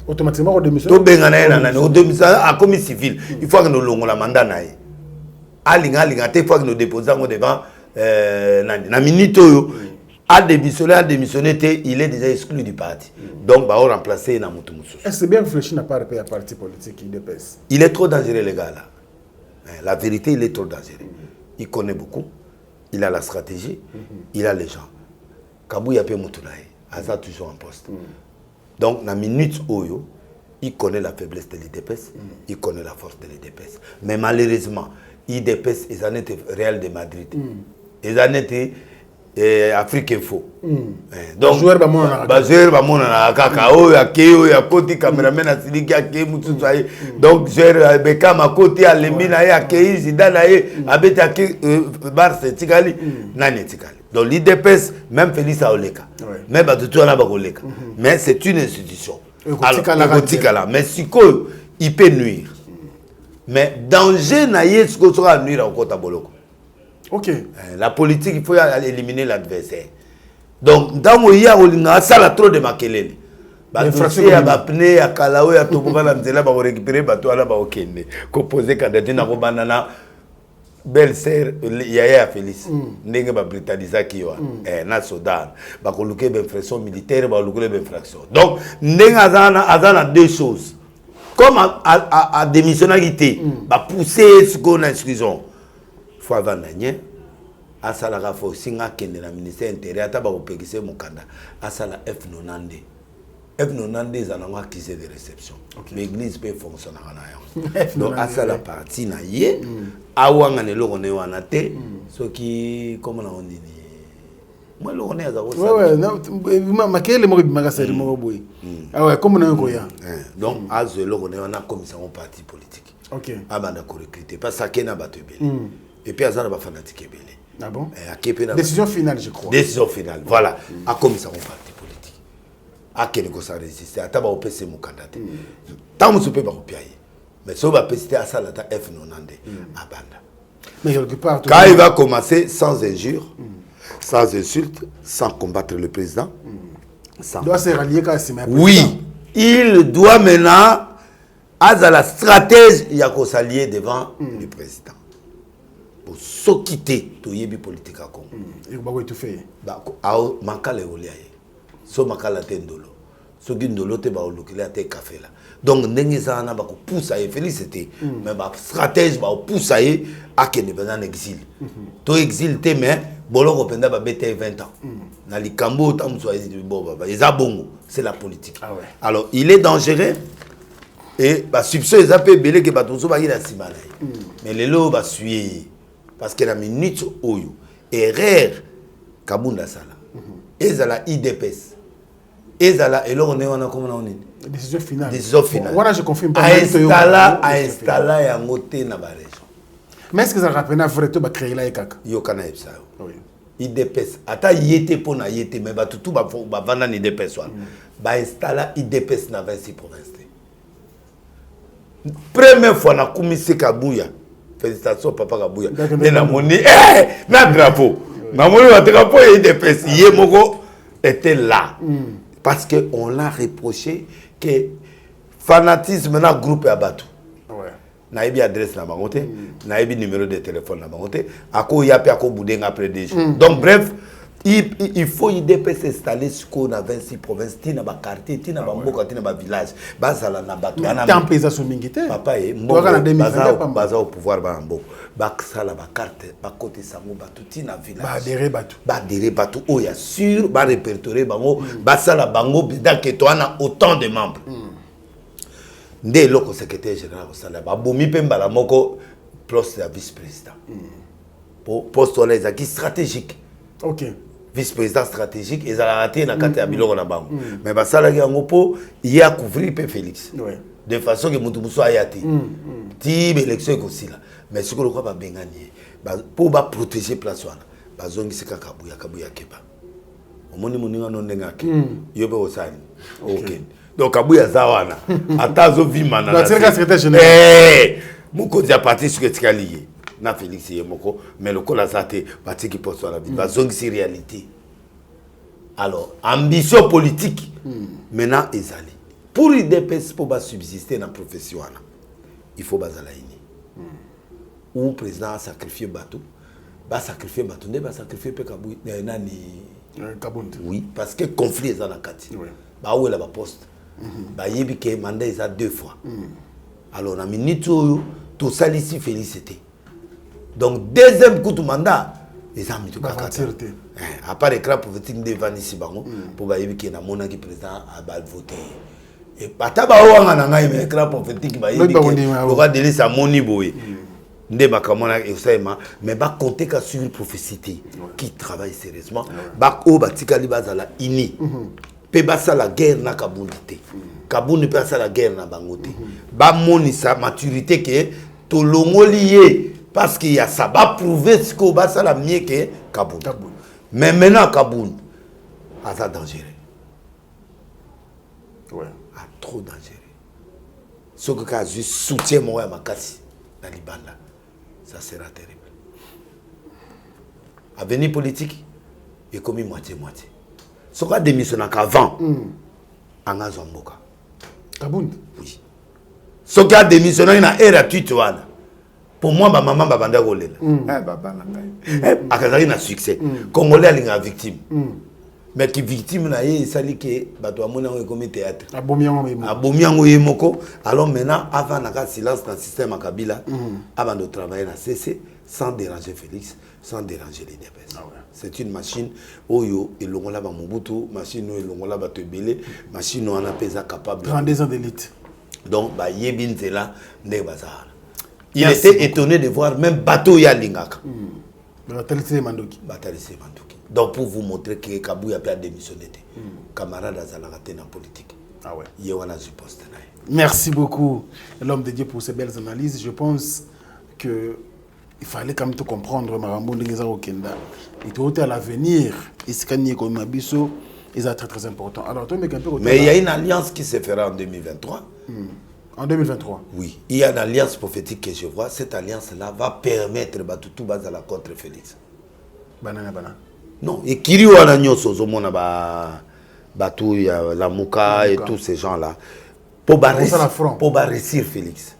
automatiquement, on démissionne. Tout bien à commis civil, il faut que nous l'ayons la mandat. Il faut que nous déposions devant la minute où a démissionné, il est déjà exclu du parti. Donc, on va remplacer Namutu Moussous. Est-ce que bien réfléchi n'a pas repéré un parti politique qui dépasse? Il est trop dangereux, les gars, là. La vérité, il est trop dangereux. Il connaît beaucoup, il a la stratégie, il a les gens. Kabou Yapé Moutounaï, Aza toujours en poste. Donc, dans la minute où il connaît la faiblesse de l'IDPS, il connaît la force de l'IDPS. Mais malheureusement, l'IDPS, ils en étaient réels de Madrid. Ils en étaient Afrique Info. Donc, joueur donc, joueur Beka Makoti à Lemina à Kei, Zidane à Betaki, Barce, Tigali, Nani Tigali. Donc l'IDPS, même Félix Aoleka, même Batouana Bagoleka. Mais c'est une institution. Alors, mais si il peut nuire. Mais danger naïe ce qu'on sera nuire encore à Boloko. Ok. La politique, il faut éliminer l'adversaire. Donc, dans le cas où il y a trop de makelele, il y a des à Kalaou, à Toboga, il va récupérer les bateaux à la Baokende. Composé candidature à Banana, belle-sœur, Yaya Félix. N'est pas britannique qui est na Soudan. Il va coloquer des infractions militaires, il va coloquer des infractions. Donc, il y a deux choses. Comme à démissionnalité, il va pousser ce qu'on a exclusion. Il faut avoir un asala faut singa kende na ministère intérieur ata ba opekise mukanda asala F90 F90 zananga accusé de réception l'église peut fonctionner na donc asala partie na ye awanga ne loko ne wana te ce qui comme on dit moi loko ne azako ouais makele mo bimaka seri mo boy ah ouais comme on ya donc azo loko ne wana commission parti politique OK abanda ko recruter parce que na bato belé et puis azala ba fanatique belé. Ah bon? Décision finale, je crois. Décision finale, voilà. À comme ça, on parti politique. À quel niveau ça résiste? À tabac au PC mon candidat. Tant que vous pouvez pas copier. Mais si on va péter à ça, la F90 à banda. Mais quelque part. Quand il va commencer sans injure, sans insulte, sans combattre le président, il doit se rallier quand même. Oui, il doit maintenant, à la stratège, il y a qu'on s'allier devant le président. Pour se quitter to yebi politique à Congo. Et vous avez tout fait. Bah, ao makale oliaye. So makala tendolo. soki ndolo te baolukela te café là donc ndenge eza wana bakopusa ye félicité mais bastratège bakopusa ye akende mpenza na exil to exil te mais boloko mpenza babete 20 ans na likambo ta mosu eza bongo c'est la politique alors il est dangereux et basubstitution eza mpe ebele ke bato mosusu baki na nsima na ye mais lelo basue ye parce que na minute oyo erreur kabunda asala ezala idps ezala eloko ndenge wana komona nini décision finale wana je confirme pas installa yango te na baregion mais est ce que ça rappelle vrai to bacréer la kaka yokana yebisa yo idps ata ye te mpo na ye te mais bato tu bavanda na idps wana bainstalla idps na 26 province te première fois nakumisi kabuya félicitations papa kabuya nde namoni na drapeau namoni badrapeau ya idps ye moko était là parce que on l'a reproché que fanatisme na groupe ya bato nayebi adresse na bango te nayebi numéro de téléphone na bango te ako yapi ako budenga après des jours donc bref il faut IDP s'installer sur na 26 provinces tina ba quartier tina ba mboka tina ba village bazala na bato na tempesa so mingi te papa e mboka baza au pouvoir ba mboka baksala ba carte ba côté sango bato tina village ba adhérer bato oya sur ba répertorier bango basala bango dans que toi na autant de membres nde loko secrétaire général osala babomi mpe mbala moko poste ya vice-président poste wana ezalaki stratégique vice-président stratégique ezalaka te na kati ya biloko na bango mais basalaki yango mpo ye acouvrir mpe félix de façon ke motu mosusu aya te ti baélection ekosila mais soki lokwa babengani ye mpo baprotéger place wana bazongisi kaka kabuya keba omoni moninga no ndenge ake yo mpe osali okende donc kabuya za wana ata azovima na mokonzi ya parti soki etikali ye na félix ye moko mais lokola aza te batiki poste wana bazongisi réalité alors ambition politique maintenant ezali pour idps mpo basubsister na profession wana il faut bazala ini ou président asacrifie bato basacrifie bato nde basacrifie mpe kabuya nani kabunda oui parce que conflit eza na kati bawela baposte bayebi ke mandat eza 2 fois alors na minute oyo tosalisi félicité donc deuxième coup de mandat eza mituka kata à part écran prophétique nde evanisi bango mpo bayebi ke namonaki président abavote et bata baowanga na ngai mais écran prophétique bayebi ke loka delisi amoni boye nde makambo wana esalema mais bakonte ka suivre prophétie qui travaille sérieusement oyo batikali bazala ini mpe basala guerre na kabundi te kabundi mpe asala guerre na bango te bamonisa maturité ke tolongoli ye parce qu'il y a ça baprouve sikoyo basala mieux ke kabundi mais maintenant kabundi aza dangereux a trop dangereux soki ka azwi soutien moko ya makasi na libanda ça sera terrible avenir politique ekomi moitié soka démissionnaka avant anga zwa mboka kabundi oui soki adémissionnaki na ere ya tweet wana pour moi bamama babanda kolela babana ngai akazalaki na succès congolais alingaka victime mais ki victime na ye esali ke bato bamoni yango ekomi théâtre abomi yango ye moko alors maintenant avant naka silence na système ya kabila abanda travailler na cc sans déranger Félix sans déranger les DPS c'est une machine oyo elongola ba Mobutu machine oyo elongola bato ebele machine wana mpe eza capable grandeur d'élite donc bayebi nzela ndenge bazala il était étonné de voir même bateau ya lingaka batalisi mandoki donc pour vous montrer que Kabuya a démissionné camarade azalaka te na politique ye wana je poste na merci beaucoup l'homme de Dieu pour ces belles analyses je pense que il fallait quand même te comprendre marambo ndengeza okenda et tout à l'avenir iskani comme mabiso est très très important alors toi mais il y a une alliance qui se fera en 2023 en 2023 oui il y a une alliance prophétique que je vois cette alliance là va permettre batutu bazala contre Félix banana non et kiri wana nyoso ozomona batu ya Lamuka et tous ces gens là pour réussir Félix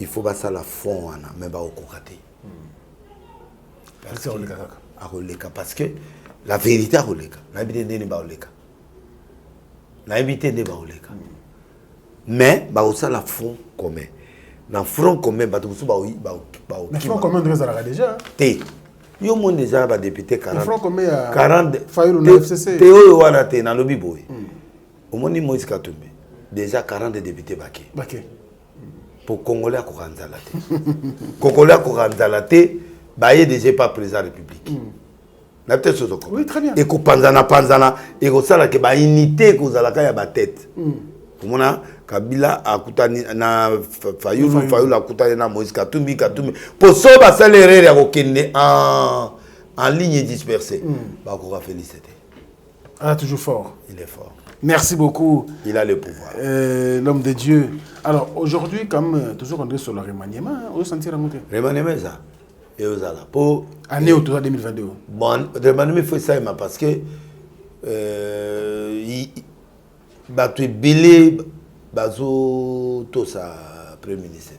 il faut basa la fond wana mais ba okokate parce que la vérité a roleka na bide ndeni ba oleka na évité de baoleka mais ba ça la front commun dans front commun ba tout ba mais front commun déjà té yo mon déjà ba député 40 front commun 40 Fayulu na FCC té oyo wana té na lobi boy au moni Moïse Katumbi déjà 40 députés baké pour congolais ko kanzala té congolais ko kanzala té ba yé déjà pas président de la République. Oui, très bien. Et qu'on panzana et qu'on sala que ba unité qu'on zala kaya ba tête. Comment na Kabila a kutani na Fayulu a kutani na Moïse Katumbi pour ça ba salaire ya kokende en ligne dispersée. Ba ko féliciter. Ah, toujours fort. Il est fort. Merci beaucoup. Il a le pouvoir. L'homme de Dieu. Alors aujourd'hui, comme toujours on est sur le remaniement, on va sentir la montée. Remaniement ça. Et aux ala pour année au 2022. Bon, remaniement fait ça parce que tu es belé bazo tout ça premier ministre.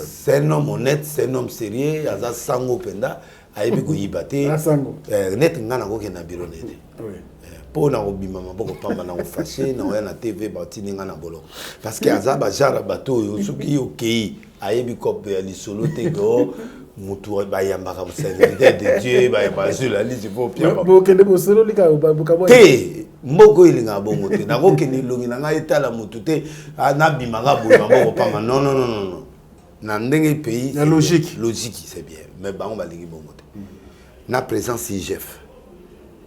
C'est un homme honnête, c'est un homme sérieux, aza sango penda, aibi ko yibate. Net ngana ko na bureau net. Oui. Pour na obima maboko pamba na fâché na na TV batini ngana bolo. Parce que aza ba jara bato yo suki okei aibi ko pe ali solo te go mutu ba yamba ka Seigneur de Dieu ba sur la liste pour Pierre. Bo kende bo solo lika ba bukabo. Te mboko ilinga bongo te na ko kende longi na ngai tala mutu te na bima ga bo maboko pamba non. Dans le pays, la logique. Logique, c'est bien. Mais bah, on va aller bon côté. Na présence IGF.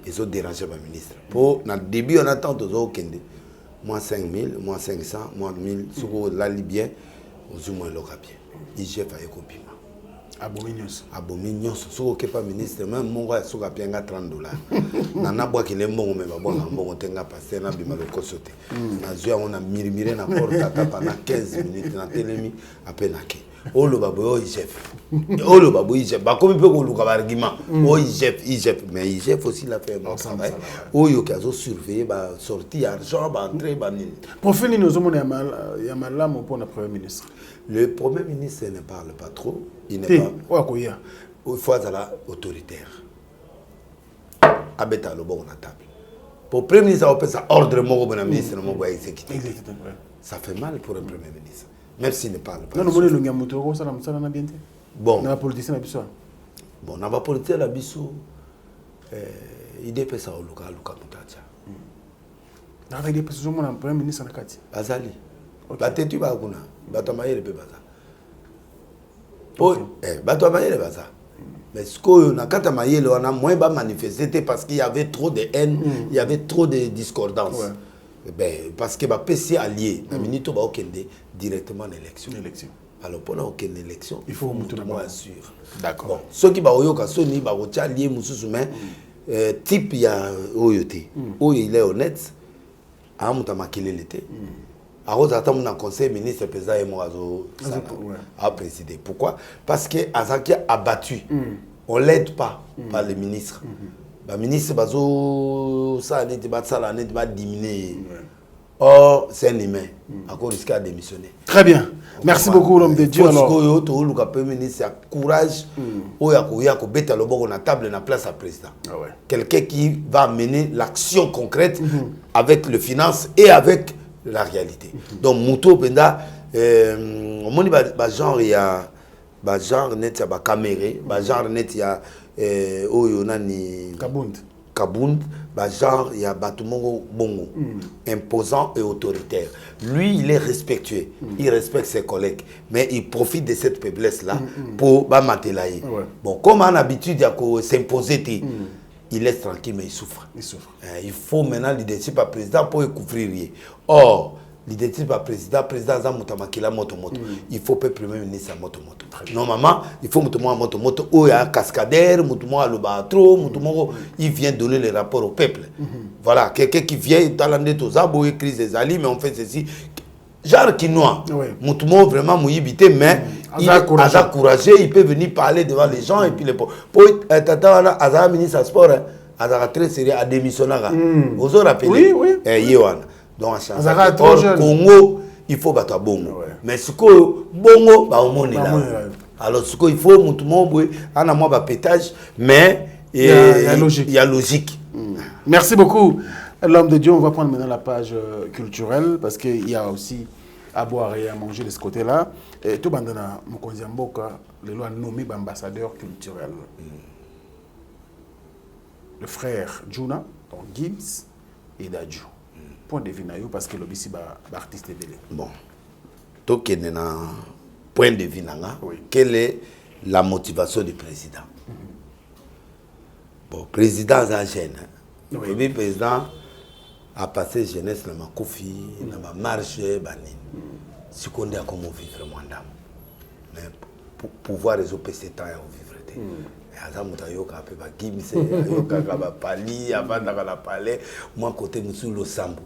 Ils ont dérangé ma ministre. Pour le début, on attend tous aux Kende. Moins 5 000, moins 500, moins 1 000. Sur la Libyen, on moins le bien. IGF a écopé. Abomignos. Sur le pas ministre, même mon gars, sur le bien $30. Nana bois qu'il est bon, mais bon, on tenga passé, na bima le kosote. Na zua on a miré na porte pendant 15 minutes na télémi à peine aké. Oh le babo IGF. Oh le babo IGF. Bah comme il peut qu'on loue argument. Oh IGF, mais IGF aussi l'a fait un bon travail. Oh yo qui a surveillé, bah sorti argent, bah entrer, bah nini. Pour finir, nous avons un malam pour le Premier ministre. Le Premier ministre ne parle pas trop. Il n'est pas. Il faut être autoritaire. Abeta le bon à table. Pour le Premier ministre, on peut ça ordre mon ministre, mon bois exécutif. Ça fait mal pour un Premier ministre. Même s'il ne parle pas. Non, le Nyamoutoro, ça n'a bien été. Bon. On a politicien à Bissau. Bon, on a politicien à Bissau. Il dépêche ça au local, Moutacha. Il dépêche ça au Premier ministre à la Kati. Azali. Batetu bakuna. Batamayele pe baza. Oh, batamayele baza. Mais ce qu'on a quand on a moins manifesté parce qu'il y avait trop de haine, il y avait trop de discordance. Ben, parce que le PC allié, la minute va directement en élection. Alors pour aucune élection, il faut tout le monde sûr. D'accord. Bon, ceux qui va au Sony va au allié mususume type il y a oyoté. Il est honnête. A mutamakile l'été. A cause attendre un conseil ministre président et moi à présider. Pourquoi? Parce que Azaki a battu. On l'aide pas par le ministre. Le ministre bazo ça n'est pas diminuer. Or c'est un humain. À cause risque à démissionner. Très bien. Merci beaucoup l'homme de Dieu. Alors le Premier ministre a courage. Oya ko beta le bon na table na place à président. Quelqu'un qui va mener l'action concrète avec le finance et avec la réalité. Donc Mouto Benda au monde genre il y a genre net ya ba caméré, genre net ya oyo nani Kabund, genre il y a Batumongo Bongo, imposant et autoritaire. Lui, il est respectueux, il respecte ses collègues, mais il profite de cette faiblesse-là pour matelayer. Bon, comme on a l'habitude de s'imposer, il laisse tranquille, mais il souffre. Il faut maintenant leadership à président pour couvrir. Or, leadership à président Zamutamakila moto-moto. Il faut pas premier ministre à moto-moto. Normalement, il faut moto-moto à moto-moto. Ou il y a un cascadeur, moto-moto à l'obatro, moto-moto, il vient donner les rapports au peuple. Voilà, quelqu'un qui vient dans l'année aux abos, il crise des alliés, mais on fait ceci. Genre quinoa. Moto-moto vraiment mouillibité, mais il est courageux, il peut venir parler devant les gens et puis les pour tata Azara ministre sport, Azara très sérieux à démissionner. Vous vous rappelez? Oui. Yewana. Donc, à Congo, il faut battre bongo. Mais ce que bongo, bah au monde là. Alors ce qu'il faut, tout le monde, on a moins de pétage, mais il y a logique. Merci beaucoup. L'homme de Dieu, on va prendre maintenant la page culturelle parce qu'il y a aussi à boire et à manger de ce côté-là. Et tout bandana Mokonzi Mboka, le loi nommé ambassadeur culturel. Le frère Juna, donc Gibbs et Dadju. Point de vue parce que l'obisi ba artiste belé. Bon. Donc il y a un point de vue. Quelle est la motivation du président? Bon, président est un jeune. Le président a passé jeunesse dans ma Kofi, dans ma marche, si on a comment vivre moi mais pour pouvoir résoudre ces temps à vivre. Et à ça mutayoka peu ba gimse, yoka ba pali, avant la palais, moi côté musu lo sambo.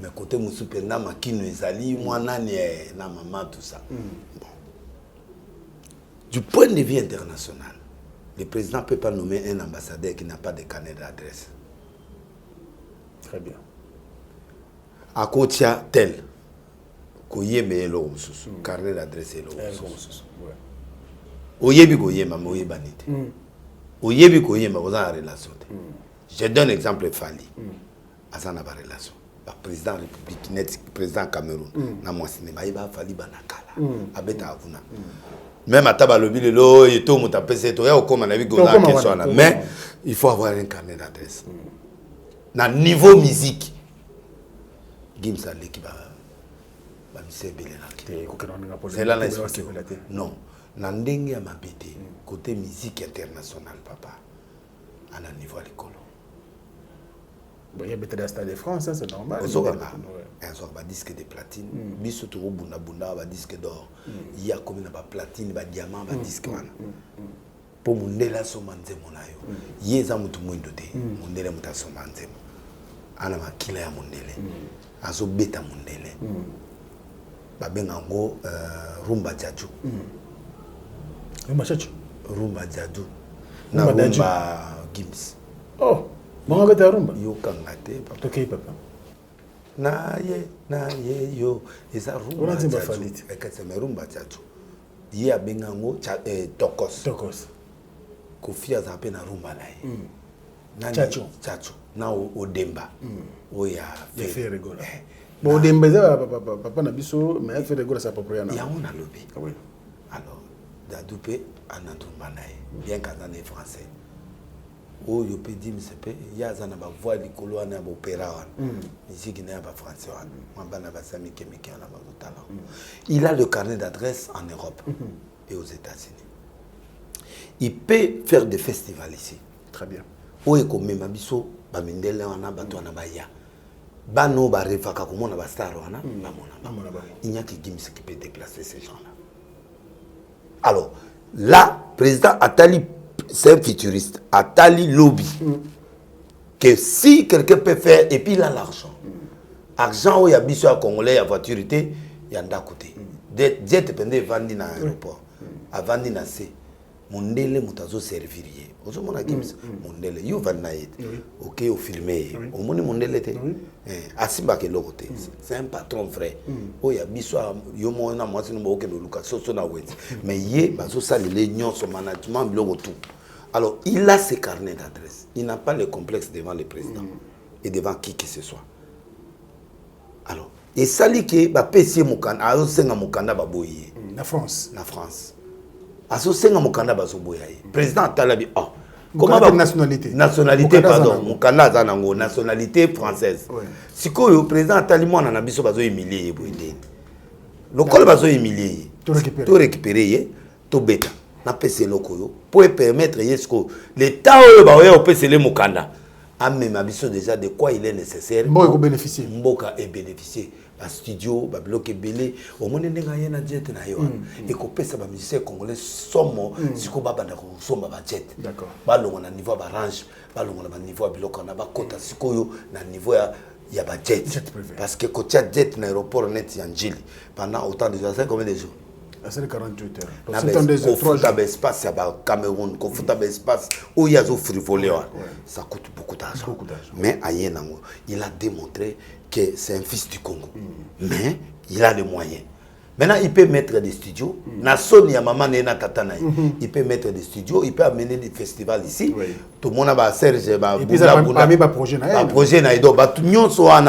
Mais côté musu penda makino ezali, moi nani na maman tout ça. Bon. Du point de vue international, le président ne peut pas nommer un ambassadeur qui n'a pas de carnet d'adresse. Très bien. À côté tel, koyeme elo mususu, carnet d'adresse elo mususu. Oyebi koyema mo yebanite. Oyebi koyema oza en relation. Je donne exemple Fali. Asa na ba relation. Ba président république net, président Cameroun, na moi cinéma iba Fali banakala. Abeta avuna. Même à Tabalobi, et tout le monde a pensé, mais il faut avoir un carnet d'adresse. Dans le niveau musique, Gims a l'équipe c'est là l'explication. Non, dans le côté musique internationale, papa, à un niveau à l'école. Il y a des stades de France, c'est normal. Un soir, disque de platine. Biso toro bunda bunda ba disque d'or. Il y a comme na ba platine, ba diamant, ba disque wana. Pour mundela so manze monayo. Yeza mutu mwindo te. Mundele muta so manze. Ana makila ya mundele. Azo beta mundele. Ba benga ngo rumba jaju. Rumba jaju. Rumba jaju. Na rumba Gims. Oh. Bon, on va rumba. Yo kangate papa. Ok papa. Na ye yo eza rumba jaju. Eketse me rumba jaju. Ye abenga ngo tokos. Tokos. Kofi azape na rumba na ye. Chacho. Chacho. Na odemba. Oya fe rigolo. Bon odemba za papa na biso mais fe rigolo sa propre na. Ya on a lobby. Oui. Alors Dadoupe anandumba na ye. Bien qu'en est français. Oh, je peux dire, il y a une voix de colonne à l'opéra. Ici, il y a un français. Il a le carnet d'adresse en Europe et aux États-Unis. Il peut faire des festivals ici. Très bien. Où est comme Mabiso, Bamindele, on a battu en Abaya. Bano, Barefaka, comme on a bastar, il n'y a que Gims qui peut déplacer ces gens-là. Alors, là, président Attali, c'est un futuriste, Attali lobby. Que si quelqu'un peut faire, et puis il a l'argent. Argent où il y a biso à Congolais, il y a voiture, il y a un côté. Jet pendant vendre dans l'aéroport. À vendre dans C. Mondele mutazo servirier. Ozo mona Gims mondele you van naït. OK au filmer. Au moni mondele te. Asimba ke lokote. C'est un patron vrai. Oh ya biso yo mona mwasi no boke no luka so na wet. Mais yé bazo salile nyon son management biloko tout. Alors, il a ses carnets d'adresse. Il n'a pas le complexe devant le président et devant qui que ce soit. Alors, et ça dit que ba PC mukanda, azo senga mukanda ba boye. La France. La France. Azo senga mukanda ba zo boye. Président Talabi comment ba nationalité? Nationalité pardon, mukanda zanango nationalité française. Siko le président Talimo na biso bazo humilier boye. Le col bazo humilier. Tout récupérer, tout bêta. Na pese lokoyo pour permettre yesko l'état où ba oya opese le mukanda a même abiso déjà de quoi il est nécessaire pour bénéficier mboka et bénéficier ba studio ba bloquer belé au monde ndenga yena jet na yo et ko pesa ba musicien congolais somo siko ba banda ko somba ba jet d'accord ba longo na niveau ba range ba longo na niveau bloquer na ba kota siko yo na niveau ya ba jet parce que ko jet na aéroport net ya njili pendant autant de jours c'est combien de jours. C'est 48 heures. Donc, c'est un espace à Cameroun, espace où il y a des frivolés. Ça coûte beaucoup d'argent. Mais il a démontré que c'est un fils du Congo. Mais il a les moyens. Maintenant, il peut mettre des studios. Na Sony, maman, na tatana. Il peut mettre des studios. Il peut amener des festivals ici. Tout le monde a Serge, et puis ça va amener un projet. Un projet na ido. Tout le monde soit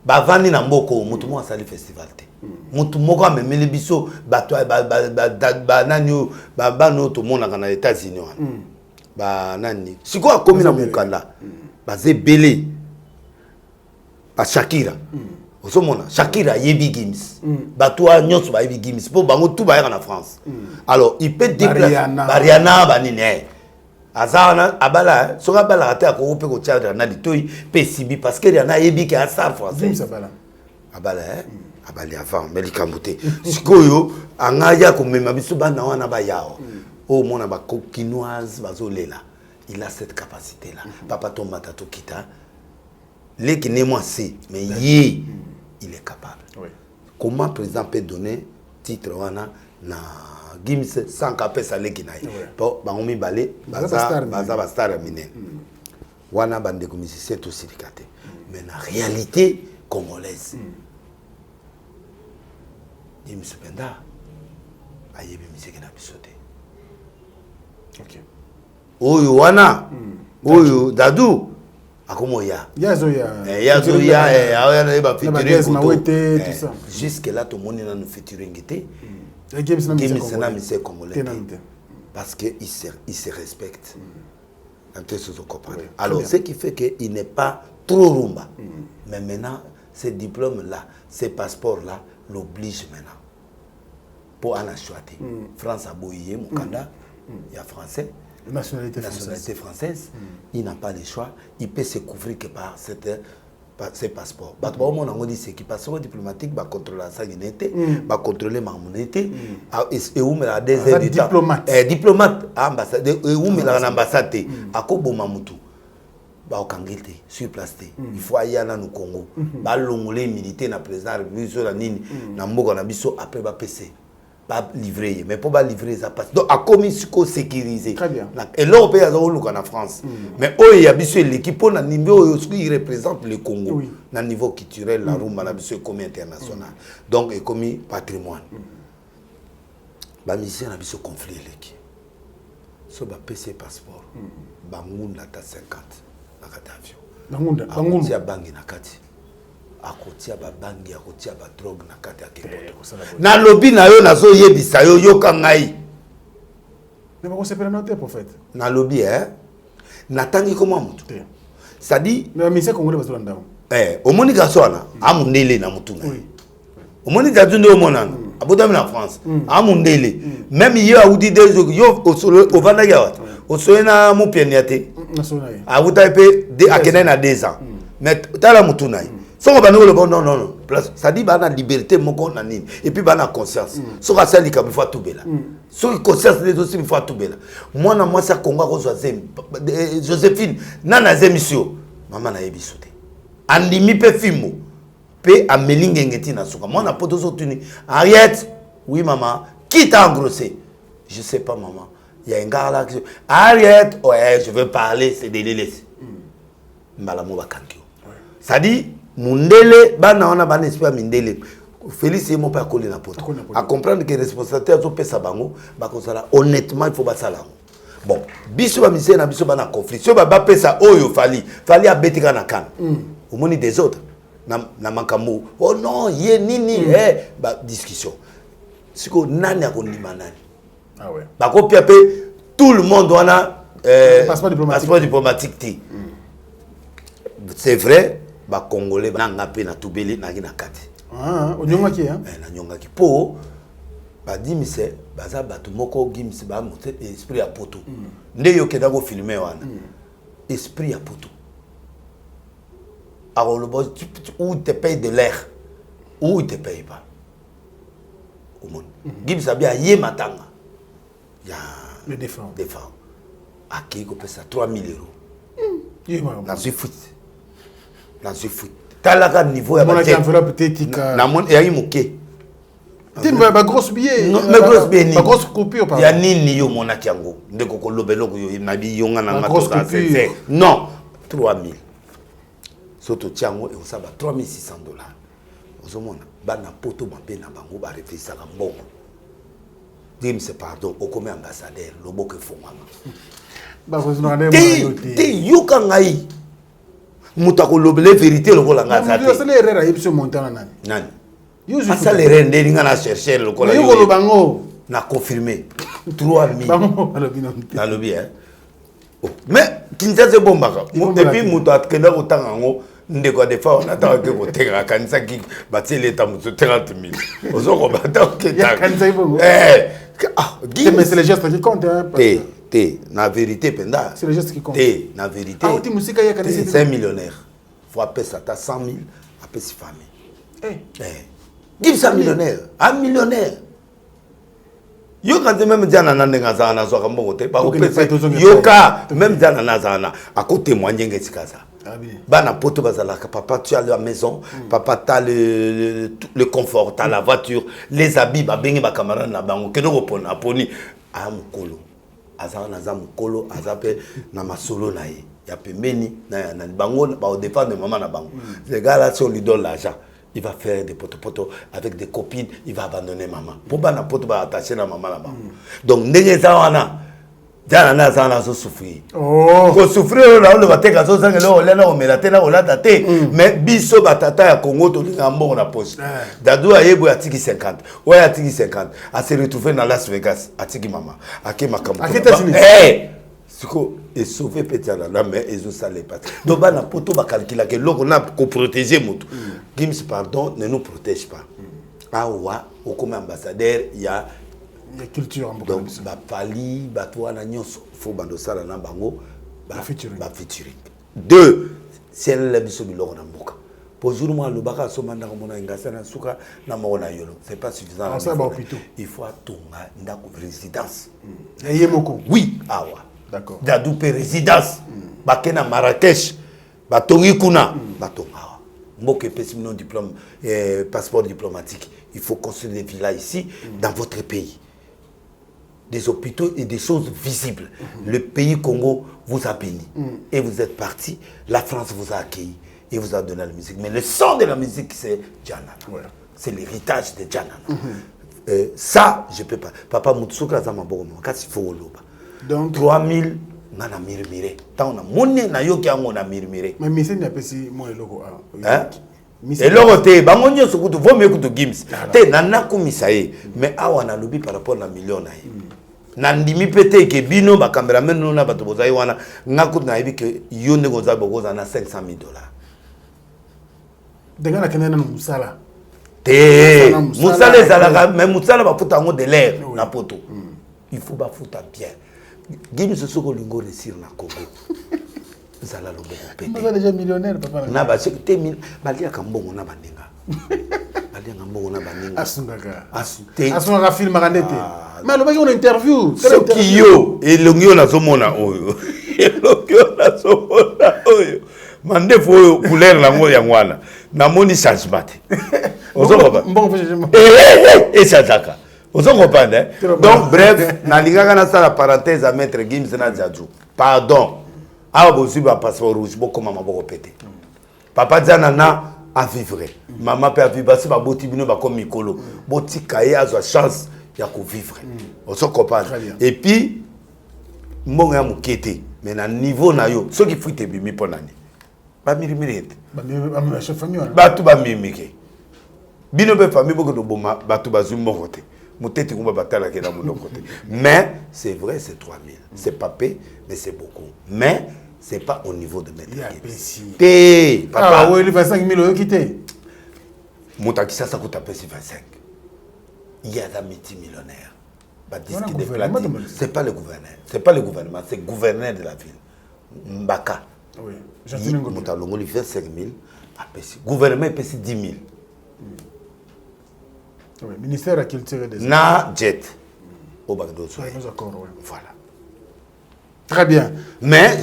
vani na mboko. Tout le monde a sali festival. Tout le monde a même les biso. Nani tout le monde a les États-Unis. Nani. Si quoi comme na mukanda. Bazé belé. Ba Shakira. Osomona Shakira yebi Gims. Batwa nyonso ba yebi Gims. Po bango tout ba en France. Alors il peut déplacer Mariana banine. Azana abala soka bala ata ko pe ko tchadra na litoyi pe sibi parce que yana yebi ki a star français. Abala abali avant melikambuté. Sikoyo angaya ko mema biso bana wana ba yao. O mona ba kokinoise bazolela. Il a cette capacité là. Papa Tomata to kita. Les qui n'est moi c'est mais il est capable. Oui. Comment le président peut donner titre wana na Gims sans capé ça les qui naï. Bon ba omi balé baza star minen. Wana bande comme musicien tout syndicaté. Mais la réalité congolaise. Gims Penda ayebi musique na bisoté. OK. Oyo wana oyo Dadou Akomoya. Jusque là, tout le monde est dans le featuring. Parce qu'il se respecte. Alors, ce qui fait qu'il n'est pas trop rumba. Mais maintenant, ces diplômes-là, ces passeports-là, l'obligent maintenant. Pour en acheter. France a boyé, Mukanda, il y a français. Nationalité française, il n'a pas le choix, il peut se couvrir que par ces passeports. On dit c'est qui passeport diplomatique va contrôler la sanguinité, va contrôler ma monnaie, et où me la diplomate, ambassadeur, et où me la ambassade, à Kobo Mamoutou, va au Kangete, sur place, il faut aller à nous Congo, va l'ongler militaire na président de la Nini, na Mboga na biso après va PC. Pas livrer, mais pour pas livrer ça passe. Donc à commission sécurisé. Très bien. Et là on peut aller en France. Mais eux il y a bien l'équipe on a niveau il représente le Congo. Oui. Dans niveau culturel la rumba la bien comme international. Donc et comme patrimoine. Ba mission na bien conflit l'équipe. So ba PC passeport. Ba ngunda ta 50 na kata avion. Ngunda bangi na kati. Akotia ba bangi akotia ba drogue na kati ya kepoto na lobby na yo nazo yebisa yo yoka ngai mais on se prend noter prophète na lobby natangi koma mutu ça dit mais c'est congolais bazo ndao omoni gasona amundele na mutu ngai omoni dazunde omonana abodami na France amundele même yo audi des yo au vanda ya osole na mupieniate abuta pe de akena na 2 ans mais tala mutu nai so ba no le bon non place ça dit ba na liberté moko na nini et puis ba na conscience so ka sali ka bifa tubela so conscience les aussi bifa tubela moi na moi ça Congo ko Joséphine nana zemisio mama na yebisote andimi pe fimo pe amelinge ngeti na suka moi na poto so tuni Ariette oui maman qui t'a engrossé je sais pas maman il y a un gars là qui Ariette ouais je veux parler c'est des délais mbala mo bakankio ça dit Mundele, bana wana bana esprit mindele. Félix est mon père collé na poto. À comprendre que responsabilité azo pesa bango, ba kozala honnêtement il faut ba sala. Bon, biso ba mise na biso bana conflit. So ba pesa oyo fali a betika na kan. Au moni des autres na makambo. Oh non, ye nini ba discussion. Siko nani akondima nani. Ah ouais. Ba ko piape tout le monde wana passeport diplomatique. C'est vrai. Ba Congolais ba ngapé na tubeli na kati. Onyongaki na nyongaki po ba dimise baza batu moko Gims ba moté esprit ya poto. Nde yo keda go filmer wana. Esprit ya poto. Alors le boss où te paye de l'air ou il te paye pas. Au monde. Gims a bien yé matanga. Ya le défend. Aki ko pesa 3000 €. Na zifut. Dans ce foot. Talaka niveau ya ba enveloppe peut-être na mon ya imoke. Tin ba grosse billet. Mais grosse billet ni. Ba grosse coupure pardon. Ya nini yo monaki yango. Ndeko ko lobeloko yo na bi yonga na grosse coupure. Non, 3000. Soto tiango et on ça va $3600. ozomona bana poto mabe na bango ba réfléchissaka mbongo Gims pardon okome ambassadeur loboko efongama te yoka ngai muta kolobele vérité lokola nga za te asala erreur ayebisi montana nani asala erreur nde ninga na chercher lokola yo koloba ngo na confirmer 3000 nalobi mais Kinshasa bombaka depuis mutu akenda kotanga ngo ndeko adefa on ataka ke kotenga kanisa ki batie leta mutu 30 000 ozoko bata oketa kanisa ibongo mais c'est les gestes qui comptent na vérité penda c'est les gestes qui comptent na vérité c'est un millionnaire faut appeler ça 100 000 appeler si famille give ça un millionnaire yo quand même diana na ndenga za na zo mbongo te ba kopesa yoka même diana na za na à côté témoigner ngesikaza bana poto bazalaka papa tu as la maison papa tu as le confort tu as la voiture les habits ba bengi ba camarade na bango keno kopona poni a mukolo azana za mukolo azape na masolo na ye ya pembeni na bango ba défendre maman na bango les gars là si on lui donne l'argent il va faire des potos avec des copines, il va abandonner maman. Pour bana poto ba attacher na maman là-bas. Donc ndenge za wana dana za na so souffrir. Ko souffrir là on va te ka so sangelo ole na o melate na ola tate mais biso batata ya Congo to linga mbongo na poche. Dadu ayebo ya tiki 50. Oya tiki 50. A se retrouver dans Las Vegas atiki maman. Ake makambo. Siko et sauver peut-être là mais ils ont ça les pattes. Donc bana poto ba calculer que loko na ko protéger moto. Gims pardon ne nous protège pas. Awa au comme ambassadeur il y a culture en donc ba pali ba toi na nyonso faut bando sala na bango ba featuring. Deux c'est le biso biloko na mboka. Pour jour moi le baka so manda ko mona ngasa na suka na mona yolo. C'est pas suffisant. Il faut atonga ndako résidence. Yemoko. Oui, awa. D'accord. Dadoupé résidence. Bakena Marrakech. Batongi kuna. Batonga. Mboke pessimino diplôme, passeport diplomatique. Il faut construire des villas ici, dans votre pays. Des hôpitaux et des choses visibles. Le pays Congo vous a béni. Et vous êtes parti. La France vous a accueilli. Et vous a donné la musique. Mais le sang de la musique, c'est Djanana. Ouais. C'est l'héritage de Djanana. Ça, je ne peux pas. Papa Moutsuka Zamaboro, kasi Fowoloba. Donc 3000 nana mirmire tant na monné na yoki ango na mirmire mais mise n'a pas si moi eloko eloko te bango nyoso kutu vo me kutu Gims te nana kumisaye mais awa na lobi par rapport na million na ye na ndimi pete ke bino ba cameraman no na bato bozai wana ngakutu na yebi ke yo ne goza bogoza na $500,000 denga na kenena no musala te musala ezalaka mais musala ba futa ngo de l'air na poto il faut ba futa bien. Gims soko lingo réussir na Congo. Zala lo boko pété. Vous êtes déjà millionnaire papa. Na ba sekte mil balia kambongo na bandenga. Balia kambongo na bandenga. Asungaka film akandete. Mais lo baki on interview. Soki yo elongio na zomona oyo. Elongio na zomona oyo. Mande fo couleur la ngo ya ngwana. Na moni changement. Ozoko. Mbongo changement. Et ça zaka. Vous comprenez? Donc, bref, Naliga na la parenthèse à mettre Gims na Djadjou. Pardon. Ah, vous avez un passeport rouge, beaucoup maman va péter. Papa Djanana a vivre. Maman peut vivre, c'est ma beauté, comme Mikolo. Beauté, Kaye a la chance de vivre. Vous comprenez? Et puis, mon gars m'a quitté. Mais à niveau na yo, ceux qui foutent des bimi pour l'année. Pas mirimirete. Bah, tout va mimiquer. Bino be famille beaucoup de boma, bah, tout va zumbo côté. Mais c'est vrai, c'est 3000. C'est pas peu, mais c'est beaucoup. Mais c'est pas au niveau de Maître Gims. Papa, oui, il 25 000 euros quitté. Moutakissa, ça coûte à peu 25. Il y a des multimillionnaires. C'est pas le gouverneur. C'est pas le gouvernement, c'est le gouverneur de la ville. Mbaka. Oui, Moutalongo, il fait 5 000. Le gouvernement, il fait 10 000. Oui, ministère a qu'il tire des na jet au Bagdad. Voilà. Très bien. Mais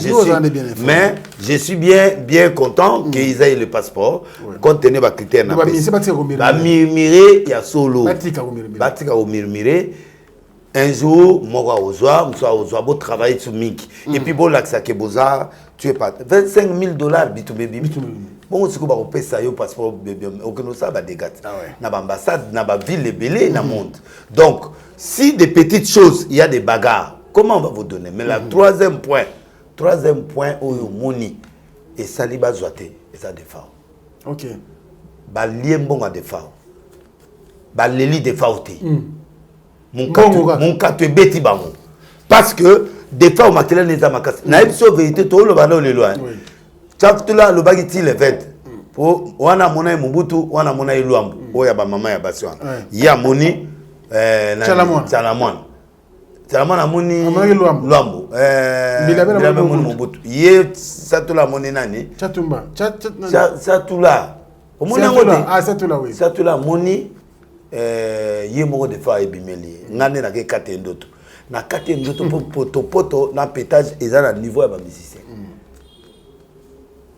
je suis bien content qu'ils aient le passeport compte tenu des critères. Ba mirmire ya solo. Batika au mirmire un jour moi ozoa beau travailler sur Mink et puis bon là que ça que boza tu es pas 25 000 $ bitumbi bon c'est quoi on ça yo passeport bébé aucun ça va dégat na ambassade na ba ville belé na monde donc si des petites choses il y a des bagarres comment on va vous donner mais la troisième point au moni et saliba zoité et ça défend OK ba liembon a défend ba leli défend mon cas te beti bango parce que des fois au matin les amakas na ebso vérité to lo bana le loin chaptula lo bagiti le 20 pour wana mona Mobutu wana mona Luambo oya ba mama ya basi wana ya moni Chalamon amoni Luambo bila moni Mobutu ye satula moni nani Chatumba satula omona ngode satula oui satula moni ye moko de fois ebimeli ngane na ke kate ndoto na kate ndoto poto na pétage eza na niveau ya ba musicien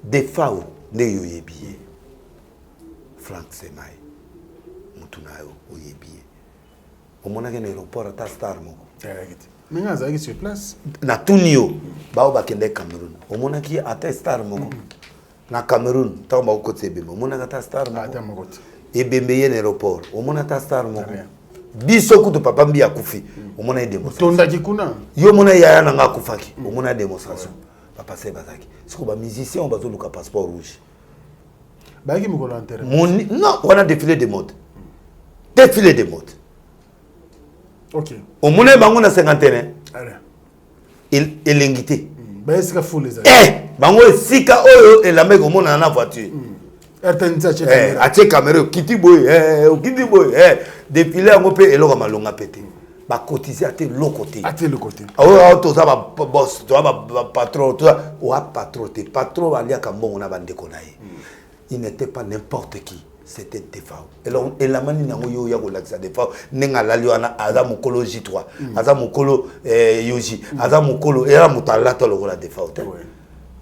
de fois ne yo yebiye Frank Semai mutuna yo oyebiye omona ke na aéroport ata star moko mais nga zaki sur place na tunio bao bakende Cameroun omona ki ata star moko na Cameroun ta ba ko tsebe omona ka ata star moko ata moko ebembe ye aéroport omona ta star moko biso kutu papa mbi akufi omona démonstration tonda kikuna yo mona yaya na nga kufaki omona démonstration papa se bazaki siko ba musicien on bazoluka passeport rouge ba ki mukolo intérêt non on a défilé de mode OK omona bango na 51 il l'ingité ba esika full les bango esika oyo elameko omona na voiture atie caméra okiti boye défilé yango mpe eloko malonga pete bakotize ate lokote oyo toza baboss toza bapatron toza oa patron te patron aliaka mbongo na bandeko na ye il n'était pas n'importe qui c'était Defao elamani nango yo ya kolakisa Defao ndenge alali wana aza mokolo J3 aza mokolo Yoji aza mokolo era moto alata lokola Defao te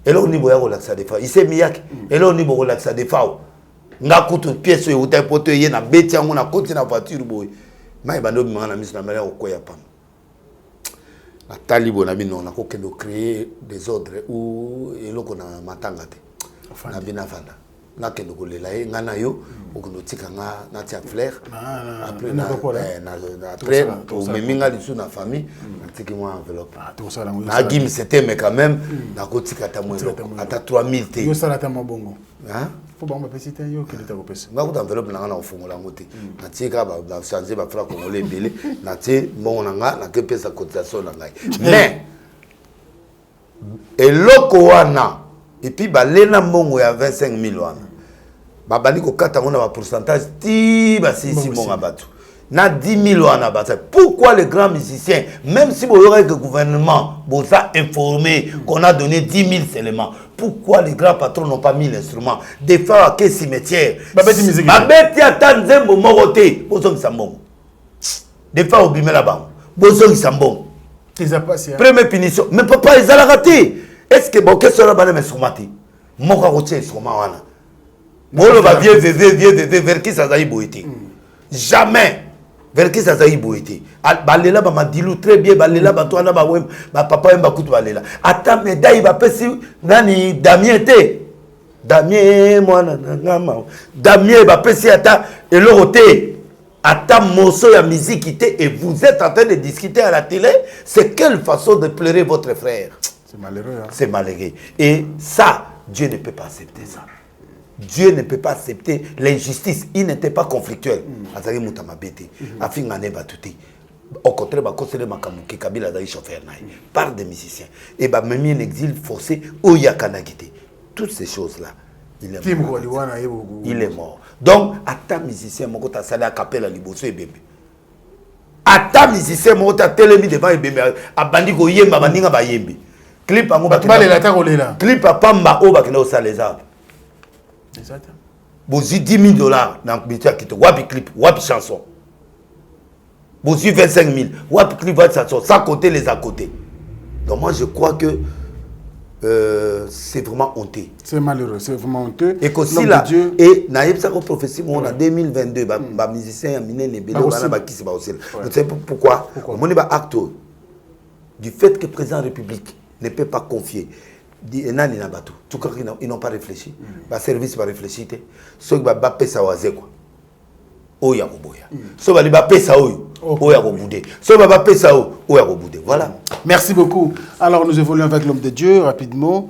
eloko ni boya kolakisa Defao ise miyaki eloko ni boya kolakisa Defao nga kutu pièce yo uta poto ye na beti yango na koti na voiture boy mai bando bimanga na miso na mala okoya pam na talibo na bino na kokendo créer des ordres ou eloko na matanga te na bina fanda na kendo kolela ye ngana yo okondo tika nga na tia flair après au meminga lisu na famille na tiki moi enveloppe na gim c'était mais quand même na kotika ta mo ata 3000 te yo sala ta mabongo hein faut ba mapesite yo ke leta kopesa nga ko enveloppe na nga na ofungola ngote na tika ba changer ba fra congolais belé na tie mbongo na nga na ke pesa cotisation na ngai mais eloko wana et puis ba lena mbongo ya 25 000 wana babandi ko kata ngona ba pourcentage ti ba sisi mbongo abatu na 10 000 wana bata pourquoi les grands musiciens même si vous aurez que gouvernement vous a informé qu'on a donné 10 000 seulement pourquoi les grands patrons n'ont pas mis l'instrument des fois à quel cimetière babeti ata nzembo moroté bozo mbongo des fois au bimela bango bozo mbongo première punition mais papa ils a raté est-ce que bon qu'est-ce que la banane instrument moko ko tie instrument wana bolo ba vieux vers qui ça zaï boité jamais vers qui ça zaï boité balela ba madilu très bien balela ba toi na ba wem ba papa mba kutu balela ata médaille ba pesi nani Damien te Damien mwana ngama Damien ba pesi ata eloko te ata morceau ya musique te et vous êtes en train de discuter à la télé c'est quelle façon de pleurer votre frère c'est malheureux c'est malheureux et ça Dieu ne peut pas accepter ça. Dieu ne peut pas accepter l'injustice. Il n'était pas conflictuel. Azali mutama bete. Afinga ne batuti. Au contraire, ba kosele makamuki Kabila zali chauffeur naï. Par des musiciens. Et ba même un exil forcé au yakanagité. Toutes ces choses-là. Il est mort. Il est mort. Donc, ata musicien moko ta sala capella liboso e bembe. Ata musicien moko ta telemi devant e bembe. Abandi ko yemba bandinga ba yembi. Clip ango ba clip pamba o ba kena osaleza. Bozi 10 000 $ dans le kito wapi clip wapi chanson. Bozi 25 000 wapi clip wapi chanson sans compter les à côté. Donc moi je crois que c'est vraiment honteux. C'est malheureux, c'est vraiment honteux. Et qu'aussi là, et naïb ça prophétie en 2022, bah musicien a miné les bélos, bah qui c'est pas aussi. Vous savez pourquoi? On est pas acte du fait que le président de la République ne peut pas confier. Ils n'ont pas réfléchi. Le service va réfléchir. Ceux qui vont payer ça, c'est quoi? Oya Roboya. Ceux qui vont payer ça, Oya Roboudé. Ceux qui vont payer ça, Oya Roboudé. Voilà. Merci beaucoup. Alors, nous évoluons avec l'homme de Dieu rapidement.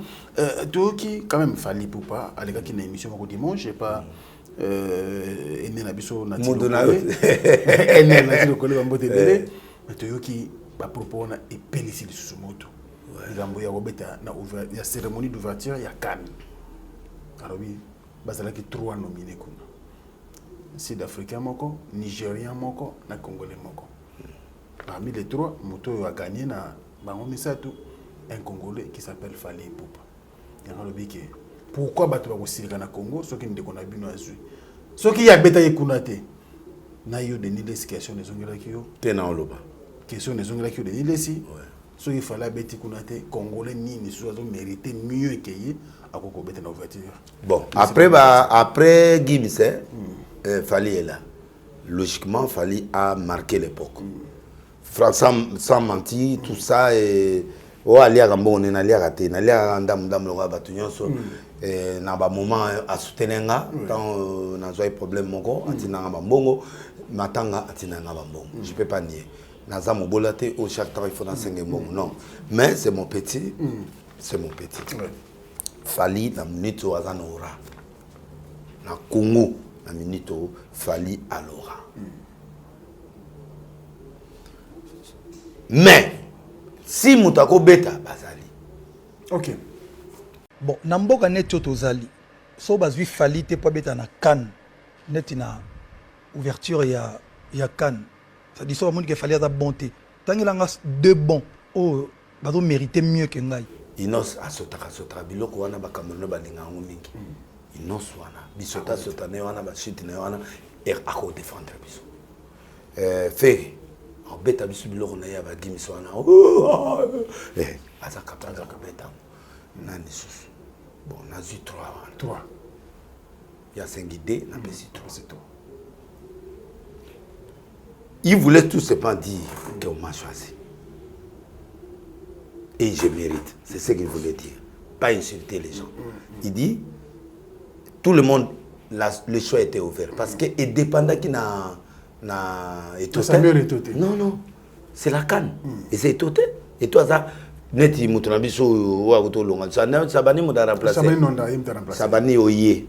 Tout qui, quand même, fallait pour pas. Aller qui une émission au dimanche, j'ai pas. Ene na biso na tilo. Ene na tilo kole bambote dele. Mais tout qui va proposer et péliciter sur ce moto. Il y a une cérémonie d'ouverture, il y a Cannes. Alors oui, il y a 3 nominés. Sud-Africain, Nigérien et Congolais. Parmi les 3, Moto a gagné un Congolais qui s'appelle Fally Ipupa. Pourquoi battre au Congo, ceux qui ne connaissent pas ceux qui ont été kunate na yo de niles question des ongolais question des ongolais de niles ceux qui fallait bêter kunate Congolais ni soit mérité mieux que à Coco bêter dans ouverture. Bon, après Gims, Fally est là. Logiquement, Fally a marqué l'époque. Sans mentir, tout ça et aller à Gambo, on est allé à rater, on est allé à Ndam le roi Batunyon na ba moment à soutenir quand na zoé problème moko atina nga mbongo matanga atina nga mbongo. Je peux pas nier. Naza mobolate au chaque temps il faut dans 5 mbongo non. Mais c'est mon petit. C'est mon petit. Fally na minute au azanora. Na Congo na minute au Fally alora. Mais si Moutako beta bazali. OK. Bon, namboka net tozali. So bazwi Fally te pa beta na Cannes. Net na ouverture ya Cannes. Ça dit so monde que Fally a bonté. Tangilanga 2 bons. Oh, bazo mériter mieux que ngai. Inos asotaka biloko wana bakamono balinga mingi. Inos wana bisota sotane wana ba shit na wana ako défendre biso. Fait en beta biso biloko na ya ba gimiso wana. Azaka beta. Nani susu. Bon, on a eu 3. Il y a 5 idées, on a eu 3. C'est tout. Il voulait tout simplement dire qu'on m'a choisi. Et je mérite. C'est ce qu'il voulait dire. Pas insulter les gens. Il dit, tout le monde, le choix était ouvert. Parce que, et dépendant qui n'a étoté. Non. C'est la Cannes. Et c'est étoté. Et toi, ça, neti mutunabiso wa kutolonga sabani muda remplacer sabani oye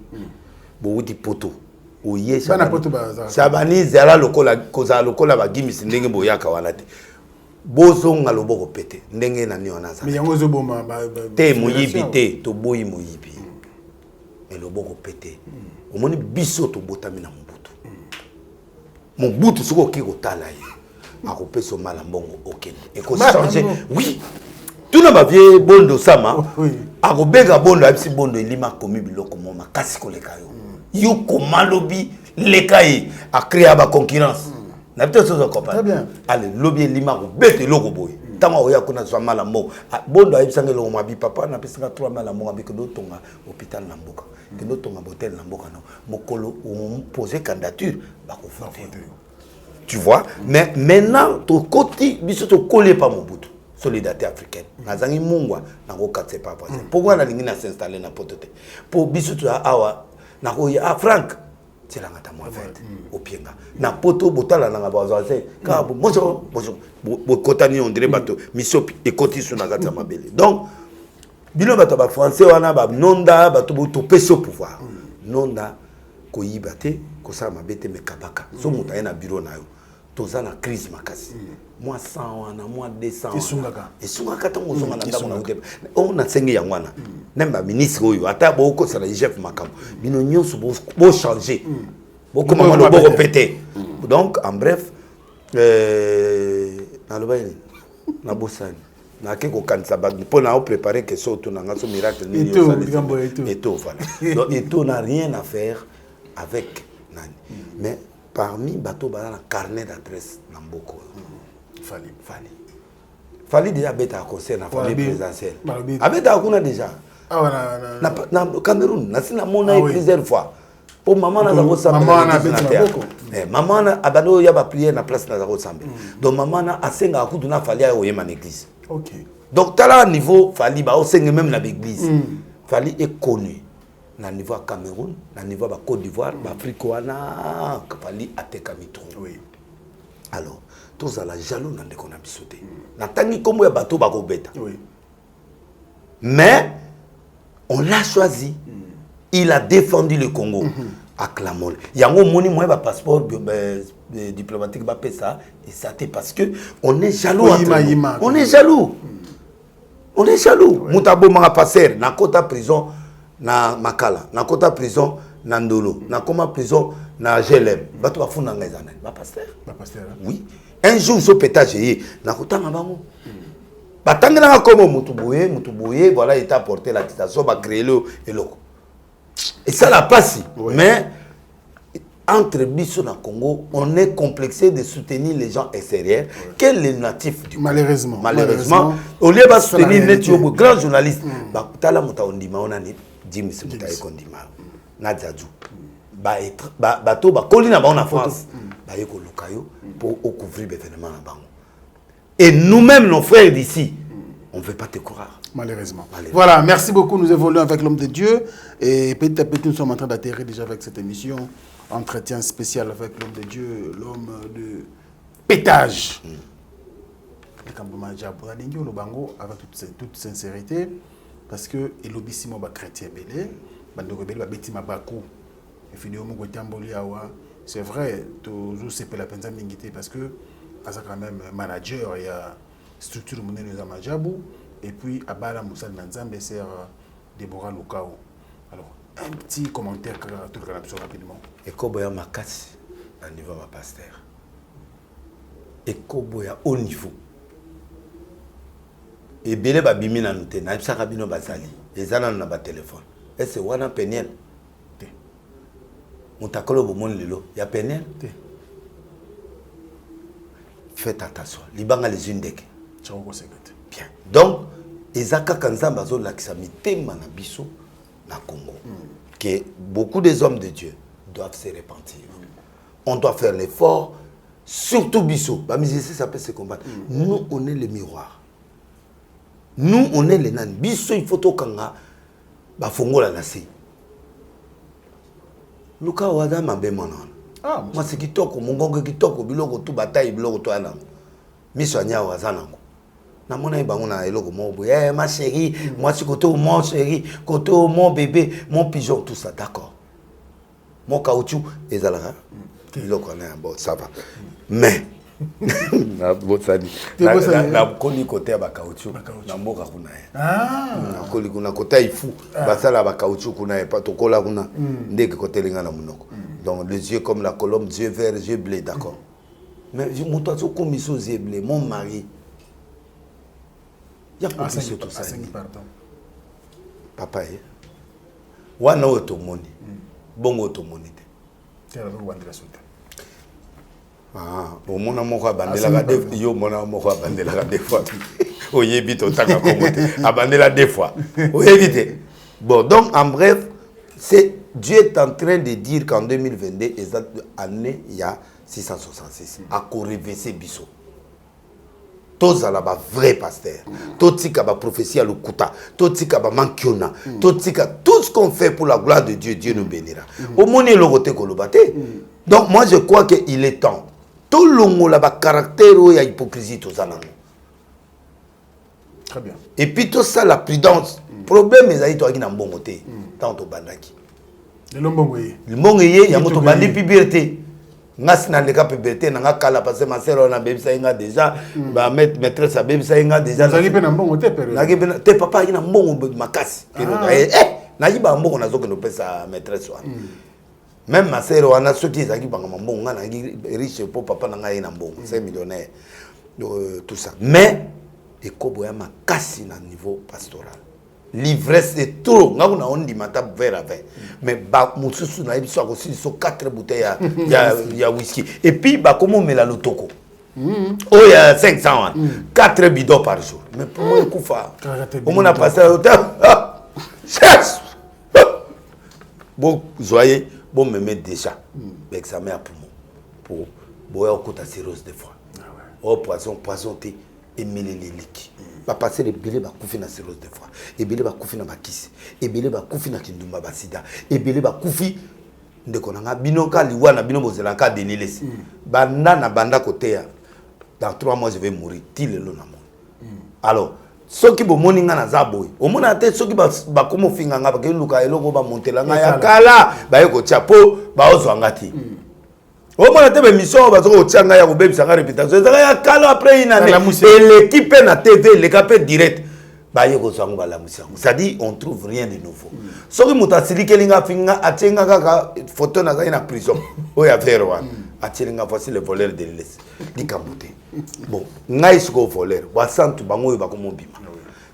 bo wuti poto oye sabani zala lokola koza lokola ba gimisi ndenge boyaka wana te bozonga loboko pete ndenge na niona za mais yango zo boma te moyibi te to boyi moyibi mais loboko pete omoni biso to botami na mobutu soko kiko tala ye akopeso mala mbongo okende et ko changer oui. Tout le monde bondo sama. Akobega bondo abisi bondo elima komi biloko moma kasi koleka yo. Yo komalobi lekai a créer ba concurrence. Na peut-être ça comprendre. Très bien. Allez, lobby elima ko bete loko boy. Tama oya kuna so mala mo. Bondo abisa ngelo mabi papa na pesa 3 mala mo abi ko do tonga hôpital na mboka. Que do tonga hôtel na mboka no. Mokolo on poser candidature ba ko voter. Tu vois? Mais maintenant to koti biso to coller pas mon bout. Solidarité africaine. Nazangi mungwa na ko katse pa pa. Pourquoi na lingi na s'installer na potote? Pour biso to awa na ko ya Frank. C'est la ngata mo fait au pienga. Na poto botala na ba zaze. Ka bonjour bo kotani on dirait bato mission et koti sur na ngata mabele. Donc bilo bato ba français wana ba nonda bato to peso pouvoir. Nonda ko yibate ko sa mabete mekabaka. So mutaye na bureau na yo. Toza na crise makasi. Moi 100 wana, moi 200. Esungaka tango zonga na ndamo na utepa. On a sengi ya ngwana. Nemba ministre oyo ata boko sala chef makambo. Bino nyonso bo changer. Boko mama lo boko péter. Donc en bref na lobaini na bosani. Na keko kanisa bag pour na préparer que ça tout na ngaso miracle ni et tout voilà. Donc et tout n'a rien à faire avec nani. Mais parmi bateau bana carnet d'adresse na mboko Fally Fallait déjà bête à concert na famille présidentielle. Balobi. Avec Akuna déjà. Ah ouais, Na Cameroun, na sina mona plusieurs fois. Pour maman na zako sambe. Maman na abano ya ba prier na place na zako sambe. Donc maman na asenga akudu na fallait ya oyema na église. OK. Donc tala niveau fallait ba osenga même na l'église. Fallait est connu. Na niveau à Cameroun, na niveau à Côte d'Ivoire, Afrique wana fallait ateka mitro. Oui. Alors, tous à la jaloux na ndeko na bisoté. Na tangi kombo ya bateau ba ko beta. Oui. Mais on l'a choisi. Il a défendu le Congo à Clamol. Il y a un moni moi ba passeport diplomatique ba pesa et ça c'est parce que on est jaloux. On est jaloux. On est jaloux. Mutabo manga passer na kota prison na Makala, na kota prison na Ndolo, na koma prison na GLM. Bato ba funa ngezana. Ba pasteur. Ba pasteur. Oui. Un jour so pétage na kota mabango. Batangana comme Mutuboye, voilà, il t'a apporté la citation, va créer le loco. Et ça la passe. Oui. Mais entre Bissau et Congo, on est complexé de soutenir les gens extérieurs, quels les natifs du Malheureusement. Malheureusement, au lieu de soutenir les grands journalistes, Tala Mouta Ondima, on a dit Jimmy Mouta Kondima, Nadjadjou, Bato, Colina, en France, Bayeko Lukayo, pour couvrir l'événement là-bas. Et nous-mêmes, nos frères d'ici, on ne veut pas te croire. Malheureusement. Voilà, merci beaucoup. Nous évoluons avec l'homme de Dieu. Et petit à petit, nous sommes en train d'atterrir déjà avec cette émission. Entretien spécial avec l'homme de Dieu, l'homme de pétage. Avec toute sincérité, parce que l'obissimo ba chrétien belé, c'est vrai, toujours c'est la peine d'ingité parce que c'est quand même manager et structure monnaie de Zamajabou et puis Abala Moussa Nanzambe c'est Deborah Lukao. Alors un petit commentaire tout le temps rapidement. Et Koboya Makasi à niveau de pasteur. Et Koboya haut niveau. Et Bélé Babimi na noté na ibsa kabino basali. Les ana na ba téléphone. Et c'est wana Peniel. Mutakolo bo mon lelo, ya Peniel. Faites attention. Libanga les undeke. Bien. Donc, Ezaka Kanzamba zo laksamité manabiso na Congo. Que beaucoup des hommes de Dieu doivent se repentir. On doit faire l'effort, surtout Bisso. Bah, mais ici, ça peut se combattre. Nous, on est le miroir. Nous, on est les nains. Bisso, il faut tout kanga. Bah, fongo la nasi. Luka wada mabe manan. Ah, moi, c'est qui toko, mon gongo qui toko, biloko tout bataille, biloko tout anam. Miso anya wazanango. Na mona ibangona eloko mo boye, eh ma chérie, moi c'est côté mon chéri, côté mon bébé, mon pigeon, tout ça, d'accord. Mon caoutchouc, ezalaka. Biloko na bon, ça va. Mais na botsani. Na koli côté ba caoutchouc, na mboka kuna. Ah. Na koli kuna côté ifu, basala ba caoutchouc kuna pas to kola kuna, ndeke côté linga na munoko. Donc les yeux comme la colombe, yeux verts, yeux bleus, d'accord. Mais mon toiseau comme ils sont yeux bleus, mon mari. Il y a pas de tout ça. Papa, wana otomoni, bongo otomoni te. Ah, au mona moko abandela ka deux, yo mona moko abandela ka deux fois. Oyebi to taka komote, abandela deux fois. Oyebi te. Bon, donc en bref, c'est Dieu est en train de dire qu'en 2022, exact année, il y a 666, à co-révéser Bisso. Tous à la vrai pasteur, tout ce qui a prophétie à l'Okuta, tout ce qui a mankiona, tout ce qu'on fait pour la gloire de Dieu, Dieu nous bénira. Au monde est le côté. Donc moi je crois qu'il est temps. Tout le monde a un caractère où il y a hypocrisie tout ça. Très bien. Et puis tout ça la prudence. Problème est qu'il y a un bon côté. Tant au bandaki. Le bon il y a un bandi puberté. Ngas na ndeka puberté na kala parce que ma sœur on a bébé inga déjà ba maîtresse a bébé inga déjà na ngi na mbongo te période na ngi te papa ina mbongo makasi na yiba mbongo na zoke no pesa maîtresse wa même ma sœur on a ceux qui zaki banga mbongo na ngi riche pour papa na ngai na mbongo c'est millionnaire tout ça mais ekobo ya makasi na niveau pastoral. L'ivresse est trop. Nous avons dit verre à verre. Mais nous avons 4 bouteilles de whisky. Et puis, comment on met la lotoko? Oh, il y a 500, 4 bidons par jour. Mais pour moi, Koufa, on a passé à l'hôtel. Bon, joyeux, bon, me mettre déjà l'examen à poumon. Pour écouter la cirrhose des foies. Oh, poison, thé, et mêler les liquides. Va passer les bélés, va couper la cirrhose des foies. Et bélé, va couper la maquisse. Et bélé, va couper la kindumba basida. Et bélé, va couper. Ndekonanga binoka liwana bino bozelaka denilesi banda na banda côté dans 3 mois je vais mourir tile lo na mon alors soki bo moninga na zaboy o mona te soki ba komo finga nga ba ke luka eloko ba montelanga ya kala ba yeko chapo ba ozwanga ti o mona te be mission ba zo tianga ya ko bebisa ka réputation ça ya kala après une année et l'équipe na TV le capé direct c'est-à-dire on trouve rien de nouveau. Soki mutasili kelinga finga atenga kaka photo na na prison. Oya verwa. Atenga voici le voleur de l'Est. Dikambote. Bon, ngai siko voleur. Wasantu bango ba komo bima.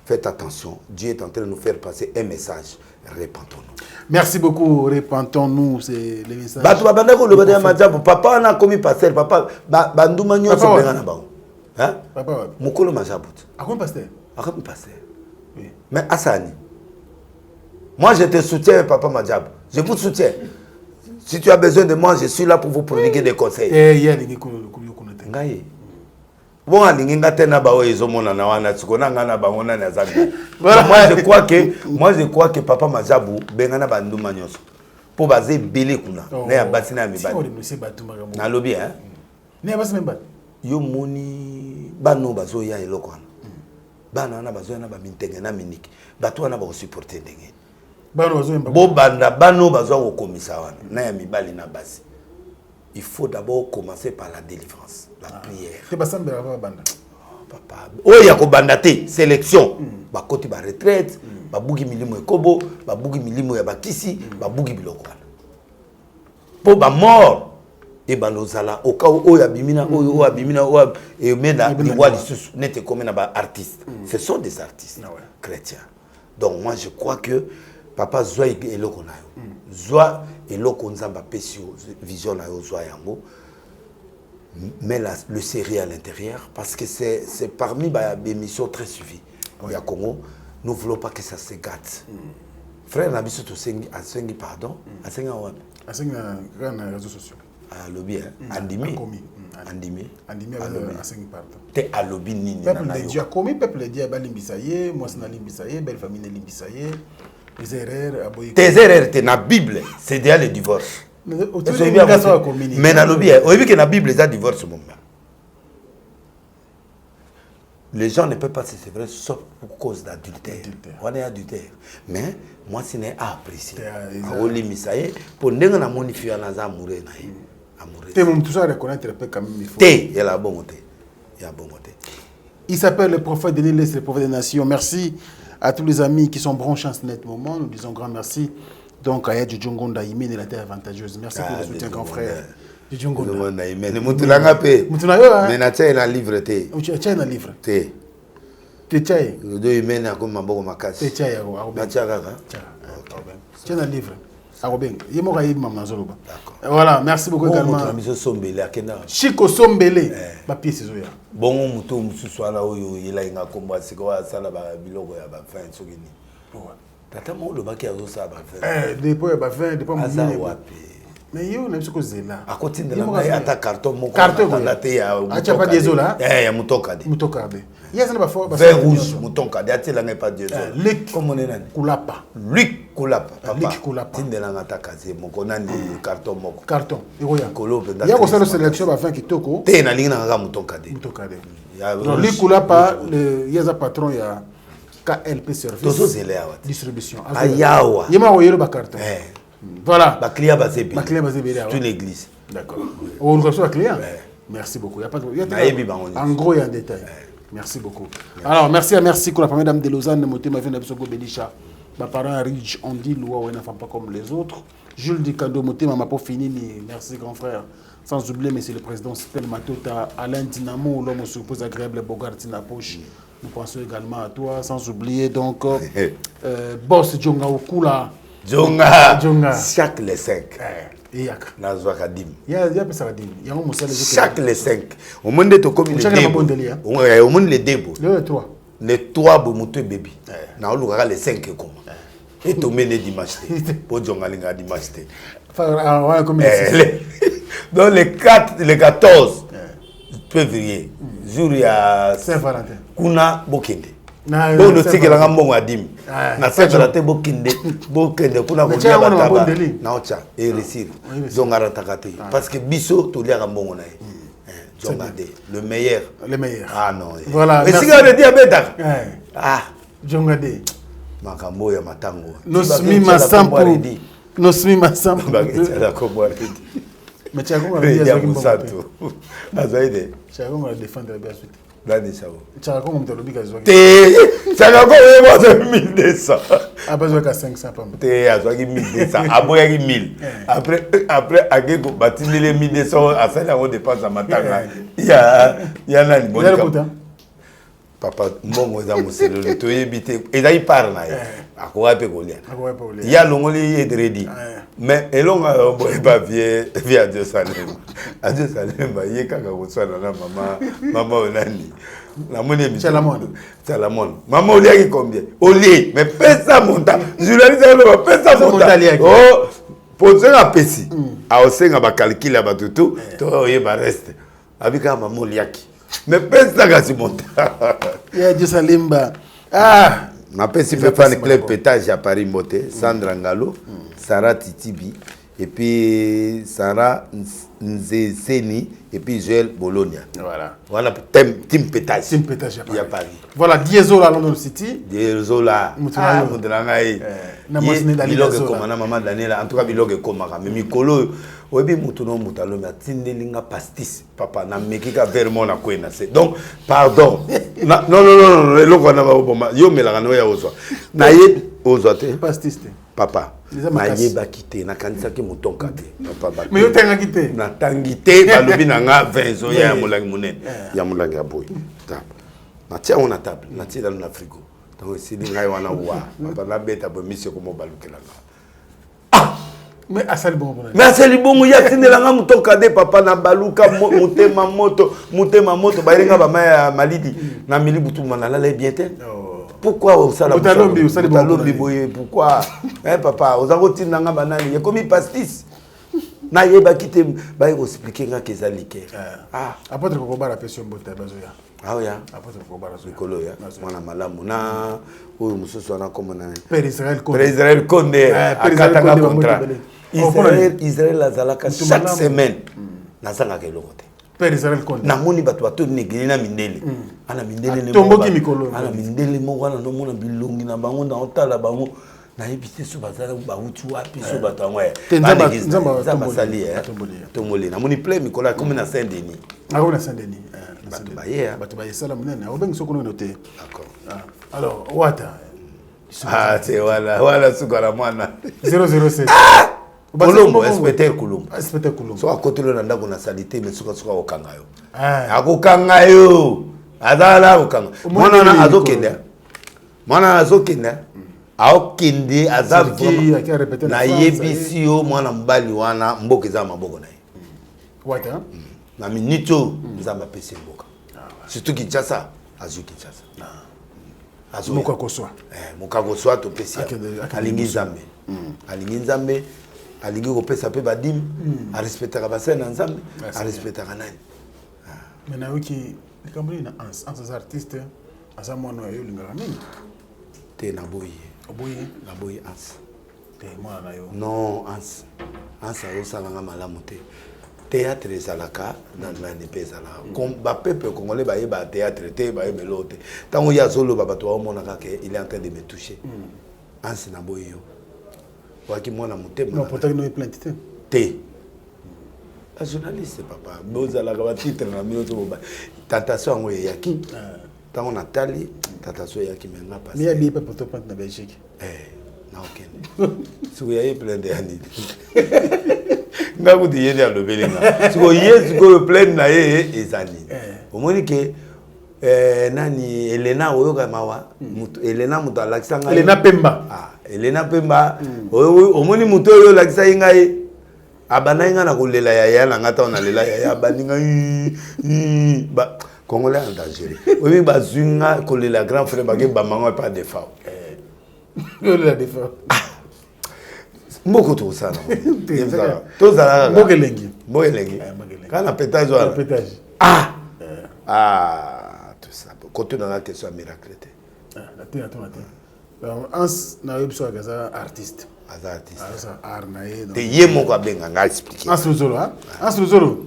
Faites attention, Dieu est en train de nous faire passer un message. Repentons-nous. Merci beaucoup, repentons-nous, c'est le message. Batu babanda ko le bada majabu papa na komi pasteur papa banduma nyonso benga na bango. Hein? Papa. Mukolo majabu. Akon pasteur. Akon pasteur. Oui. Mais Assani, moi je te soutiens, Papa Madjab. Je vous soutiens. Si tu as besoin de moi, je suis là pour vous prodiguer des conseils. Bon, moi je crois que Papa Madjabou, Bengana Bandou Magnos, pour baser Bélé Kuna, n'a Bassina Mibad. N'a lobby, hein? N'a pas même pas. Yo moni, Bano Bazo ya Elokwan. Bana na bazo na ba mintenge na miniki bato na ba supporter ndenge bano bazo bo banda bano bazo ko komisa wana na ya mibali na basi il faut d'abord commencer par la délivrance la prière te basambe ba banda papa o ya ko banda te sélection ba koti ba retraite ba bugi milimo ekobo ba bugi milimo ya bakisi ba bugi biloko wana po ba mort et banozala au cas où abimina ou abimina ou et mena igual n'était comme un artiste. Ce sont des artistes chrétiens. Donc moi je crois que papa Zoa et Lokonayo. Zoa et Lokonzamba Pesio vision la Zoa yango. Mais le série à l'intérieur parce que c'est parmi des missions très suivies. Il y a Congo, nous ne voulons pas que ça se gâte. Frère Nabiso Tosengi a sengi pardon, a sengi a sengi na réseaux sociaux. À lobby andimi andimi à 5 partout té à lobby nini peuple de Dieu commis peuple Dieu ba limbisaye moi na limbisaye belle famille limbisaye les erreurs aboyi tes erreurs té na Bible c'est déjà le divorce mais na lobby au vu que na Bible ça divorce mon gars les gens ne peuvent pas se séparer sauf pour cause d'adultère. On est adultère. Mais moi, ce n'est pas apprécié. Pour ne pas modifier les amoureux. Tout ça reconnaître quand même. Il y a la bonne côté. Il s'appelle le prophète de l'île, le prophète des nations. Merci à tous les amis qui sont branchés en ce net moment. Nous disons grand merci. Donc, à Yadju Djongonda, Imen et la terre avantageuse. Merci pour le soutien, grand frère. Mais na tia na livre te. Tia na livre. Te. Te tia. Do imena ko maboko makasi. Te tia ya ko. Na tia kaka. Tia na livre. Arobeng. Yemo ka yima mazoloba. Voilà, merci beaucoup également. Miso Sombele akenda. Chico Sombele. Ba pièce zoya. Bongo muto mususu ala oyo yela inga komba siko asala ba biloko ya ba fin sokini. Tata mo lo baki azo sa ba fin. Depuis ba fin, depuis mo ni wapi. Mais yo na bisoko zela. Akotinde la ata carton moko. Carton na te ya. Acha pas des là. Ya mutoka de. Mutoka de. Yes na ba fo ba vert rouge mutonka de atela ngai pas Dieu. Luc comme on est là. Kulapa. Luc Kulapa. Luc Kulapa. Tinde la ngata kaze moko nandi carton moko. Carton. Ikoya. Kolo penda. Ya ko sala sélection ba fin kitoko. Te na linga ngaka mutonka de. Mutoka de. Donc Luc Kulapa le yeza patron ya KLP Service. Tozo zele awa. Distribution. Ayawa. Yema oyelo ba carton. Voilà. Ba client basé bien. Ba client basé bien. C'est une église. D'accord. On reçoit le client. Merci beaucoup. Il y a pas de en gros et en détail. Merci beaucoup. Alors merci pour la première dame de Lausanne, Motema Vena Bisoko Belisha. Ma parent riche on dit loi ou n'enfant pas comme les autres. Jules Dikando Motema m'a pas fini. Merci grand frère. Sans oublier monsieur le président Spel Matota, Alain Dinamo, l'homme suppose agréable Bogart Tina Poche. Nous pensons également à toi, sans oublier donc Boss Djonga Okula. Jonga. Jonga. Chaque les 5. Iyaka. Nazwaka dim. Ya pesa ka dim. Ya mo sala Chaque les 5. Au monde de comme les deux. Au monde les deux. Les 3. Les 3 bomuto bébé. Na olukaka les 5 comme. Et to mene dimanche. Po jonga linga dimanche. Donc les 4, les 14 février, jour il y a Saint-Valentin. Kuna bokende. Bon le tike la ngambongo adim. Na Saint-Valentin bokende kuna kolia bataba. Na ocha et réussir. Zonga takate parce que biso to lia ngambongo na ye. Jongade le meilleur. Le meilleur. Ah non. Voilà. Mais si on le dit à Beta. Ah, Jongade. Makambo ya matango. Nosmi masampu. Nosmi masampu. Bagetiala kombo redi. Mais tu as compris ça Musato. Azaide. Tu as compris défendre la suite. Dani sao. Tu as compris le biga zoaki. Te, ça va comme 1200. A besoin qu'à 500 pas. Te azoaki 1200, aboyaki 1000. Après ageko batili les 1200 à ça on dépense à matanga. Il y a nani bon. Papa mbongo za muselo le to yebite ezai par na ye akowa pe kolia ya longoli edredi mais elonga boy ba via Dieu Salem a Dieu Salem ba ye kaka koswana na mama onani la moni mi Salamon mama oliaki combien oli mais pesa monta journaliste lo pesa monta oh poser a pesi a osenga ba calculer ba tutu to ye ba reste abika mama oliaki mais pesa kasi monta ya Dieu Limba ah ma pesi fait faire le club pétage à Paris Moté Sandra Ngalo Sarah Titibi et puis Sarah Nzeseni et puis Joël Bologna voilà team pétage à Paris voilà Diesola London City Diesola mutulangai na mosine Daniela comme na maman Daniela en tout cas biloge comme mais mikolo obi mutuno mutalo mais tindelinga pastis papa na mekika vermo na kwena c'est donc pardon non eloko na ba yo melaka no ya ozwa na ye ozwa te pastis te papa na ye ba kité na kanisa ke mutonka te papa mais yo tenga kité na tangité balobi na nga 20 zo ya mulangi munene ya mulangi ya boy ta na tia on a table na tia dans la frigo donc si ngai wana wa papa na beta bo mission ko mo balukela mais asali bongo ya tindelanga mutoka de papa na baluka mutema moto bayenga ba maya malidi na milibutu manala le bien te pourquoi on sala mutalombi boye pourquoi papa ozango tinanga banani ya komi pastis na yeba kite ba expliquer nga kezalike apôtre ko bara pression bota bazoya ya apôtre ko bara zikolo ya mwana malamu na oyo mususu wana komona Père Israël Konde akatanga contrat Israël azalaka chaque semaine nazanga keloko te Père Israël Konde namoni bato bato negeli na mindele ana mindele ne tomboki mikolo ana mindele mo wana no mona bilongi na bango na otala bango na yebite so bazala ba utu wapi so batango ya nzamba sali tomboli namoni plein mikolo comme na Saint-Denis na Saint-Denis bato ba yesala munene obengi soko no te d'accord alors wata c'est voilà sukala mwana 007 Colombo inspecteur Colombo so akotelo na ndako na salite mais suka okanga yo akokanga yo azala okanga mwana azokende aokende azavi na yebisi yo mwana mbali wana mboka za maboko na ye wata na minito nzamba pesi mboka surtout Kinshasa azu Kinshasa mokakoswa to pesi alingi nzambe alingi kopesa pe badim arespectaka basene na nzambe arespectaka nani mais na yoki likambo na ans artiste asa mwana yo lingaka mingi te naboyi ans te mwana na yo non ans azosalanga malamu te théâtre ezalaka na nani mpe ezalaka bapeuple congolais bayeba théâtre te bayebelo te ntango ye azoloba bato baomonaka ke il est en train de me toucher ans naboyi yo waki mwana motema te a journaliste papa bozalaka batitre na mino toboba tentation yango eyaki ntango natali tentation eyaki me nga pasi mais yabi pe poto na Belgique na okende siko yaye plein de années nga kuti yende alobeli nga siko ye sikoyo plein na ye ezali omoni ke nani Elena oyoka mawa Elena muto alakisanga Elena Pemba Elena Pemba omoni muto yo lakisa ingai abana inga na kolela ya na ngata on alela ya baninga ba congolais en danger oui bazunga kolela grand frère bage ba mango pas de fa la défense mboko to ça to ça Mogelengi quand pétage tout ça côté dans la question miracle Ans na yebso akaza artiste. Artiste. Arnaé. Te yemo kwa benga nga expliquer. Ans Luzolo.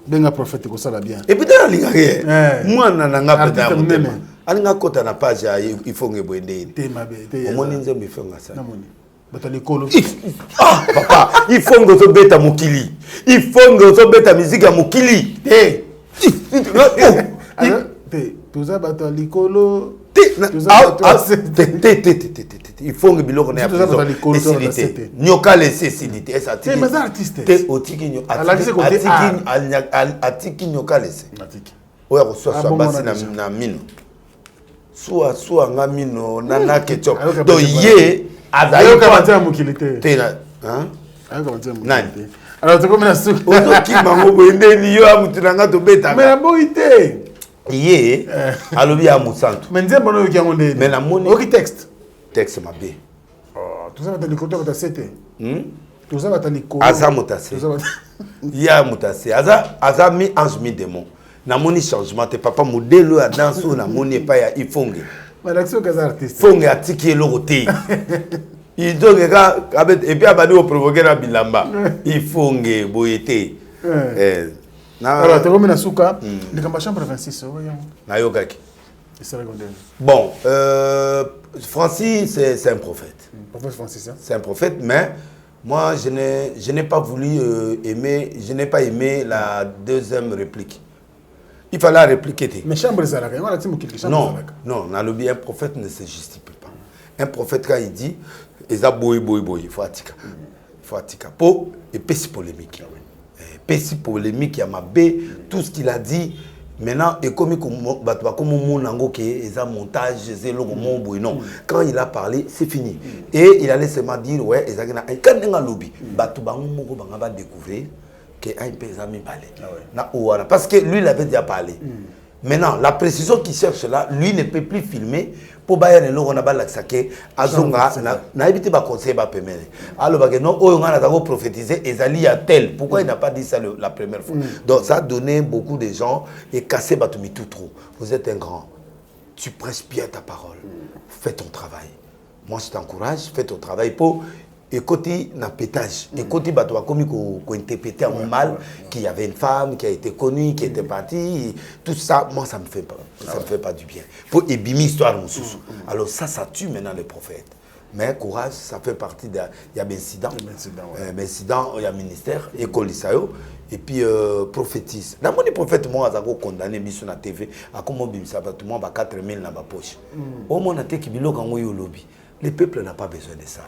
Benga prophète ko sala bien. Et puis dans linga ke. Moi na nga peta mutema. Alinga kota na page ya ifonge boende. Te mabe, te. Omoni nzembo ifonga ça. Namoni. Batali kolo. Ah papa, ifonge so beta mukili. Ifonge so beta musique ya mukili. Te. Te, tuza batali kolo. Il faut que biloko na facilité nyoka laisser facilité ça c'est mes artistes te otiki nyo atiki nyoka laisser oya ko so basi na mino soit nga mino na ketchup do ye azayo ka batia mukilité te na hein ayo ka batia nani mukilité alors tu comme na souki otoki mango boende ni yo amutunanga to beta mais boité Yé, alobi ya musantu. Mais nzembo no yoki ngonde. Mais la moni. Oki texte. Texte mabe. Oh, tout ça va te likoto va sete. Tout ça va te likoto. Aza mutase. Ya mutase. Aza mi ange mi démon. Na moni changement te papa modèle à danse ou na moni pas ya ifonge. Mais l'action que artiste. Fonge atiki loroté. Il donc et puis abadi au provoquer na bilamba. Ifonge boyete. Alors, tu as souka, le Kamba chambre 26. Bon, Francis, c'est un prophète. C'est un prophète, mais moi, je n'ai pas voulu aimer, je n'ai pas aimé la deuxième réplique. Il fallait répliquer. Mais chambre non, non, un prophète ne se justifie pas. Un prophète, quand il dit, il faut attika. Il faut attika. Pour et péci polémique. Péci polémique, il y a ma B, tout ce qu'il a dit. Maintenant, et comme mon nango qui est un montage, c'est le non. Quand il a parlé, c'est fini. Et il allait seulement dire, ouais, quand il a lobby, il va découvrir qu'il y a un peu de parce que lui, il avait déjà parlé. Maintenant, la précision qu'il cherche là, lui ne peut plus filmer pour bailler le on a balak azonga na évité ba conseil ba pemene. Alors ba non on a prophétisé Ezali a tel. Pourquoi il n'a pas dit ça la première fois? Donc ça a donné beaucoup de gens et cassé Batumi tout trop. Vous êtes un grand. Tu prêches bien ta parole. Fais ton travail. Moi je t'encourage, fais ton travail pour et côté n'a pétage et côté bateau comme qu'on interprété en mal qu'il y avait une femme qui a été connue qui était partie tout ça moi ça me fait pas du bien pour ébimi histoire mon sous alors ça tue maintenant les prophètes mais courage ça fait partie de il y a des incidents il y a ministère et colisayo et puis prophétise dans mon prophète moi azako condamné biso na TV à comment bimisa ba tout monde ba 4000 na ba poche au moins na te ki biloko ngoyo lobby le peuple n'a pas besoin de ça.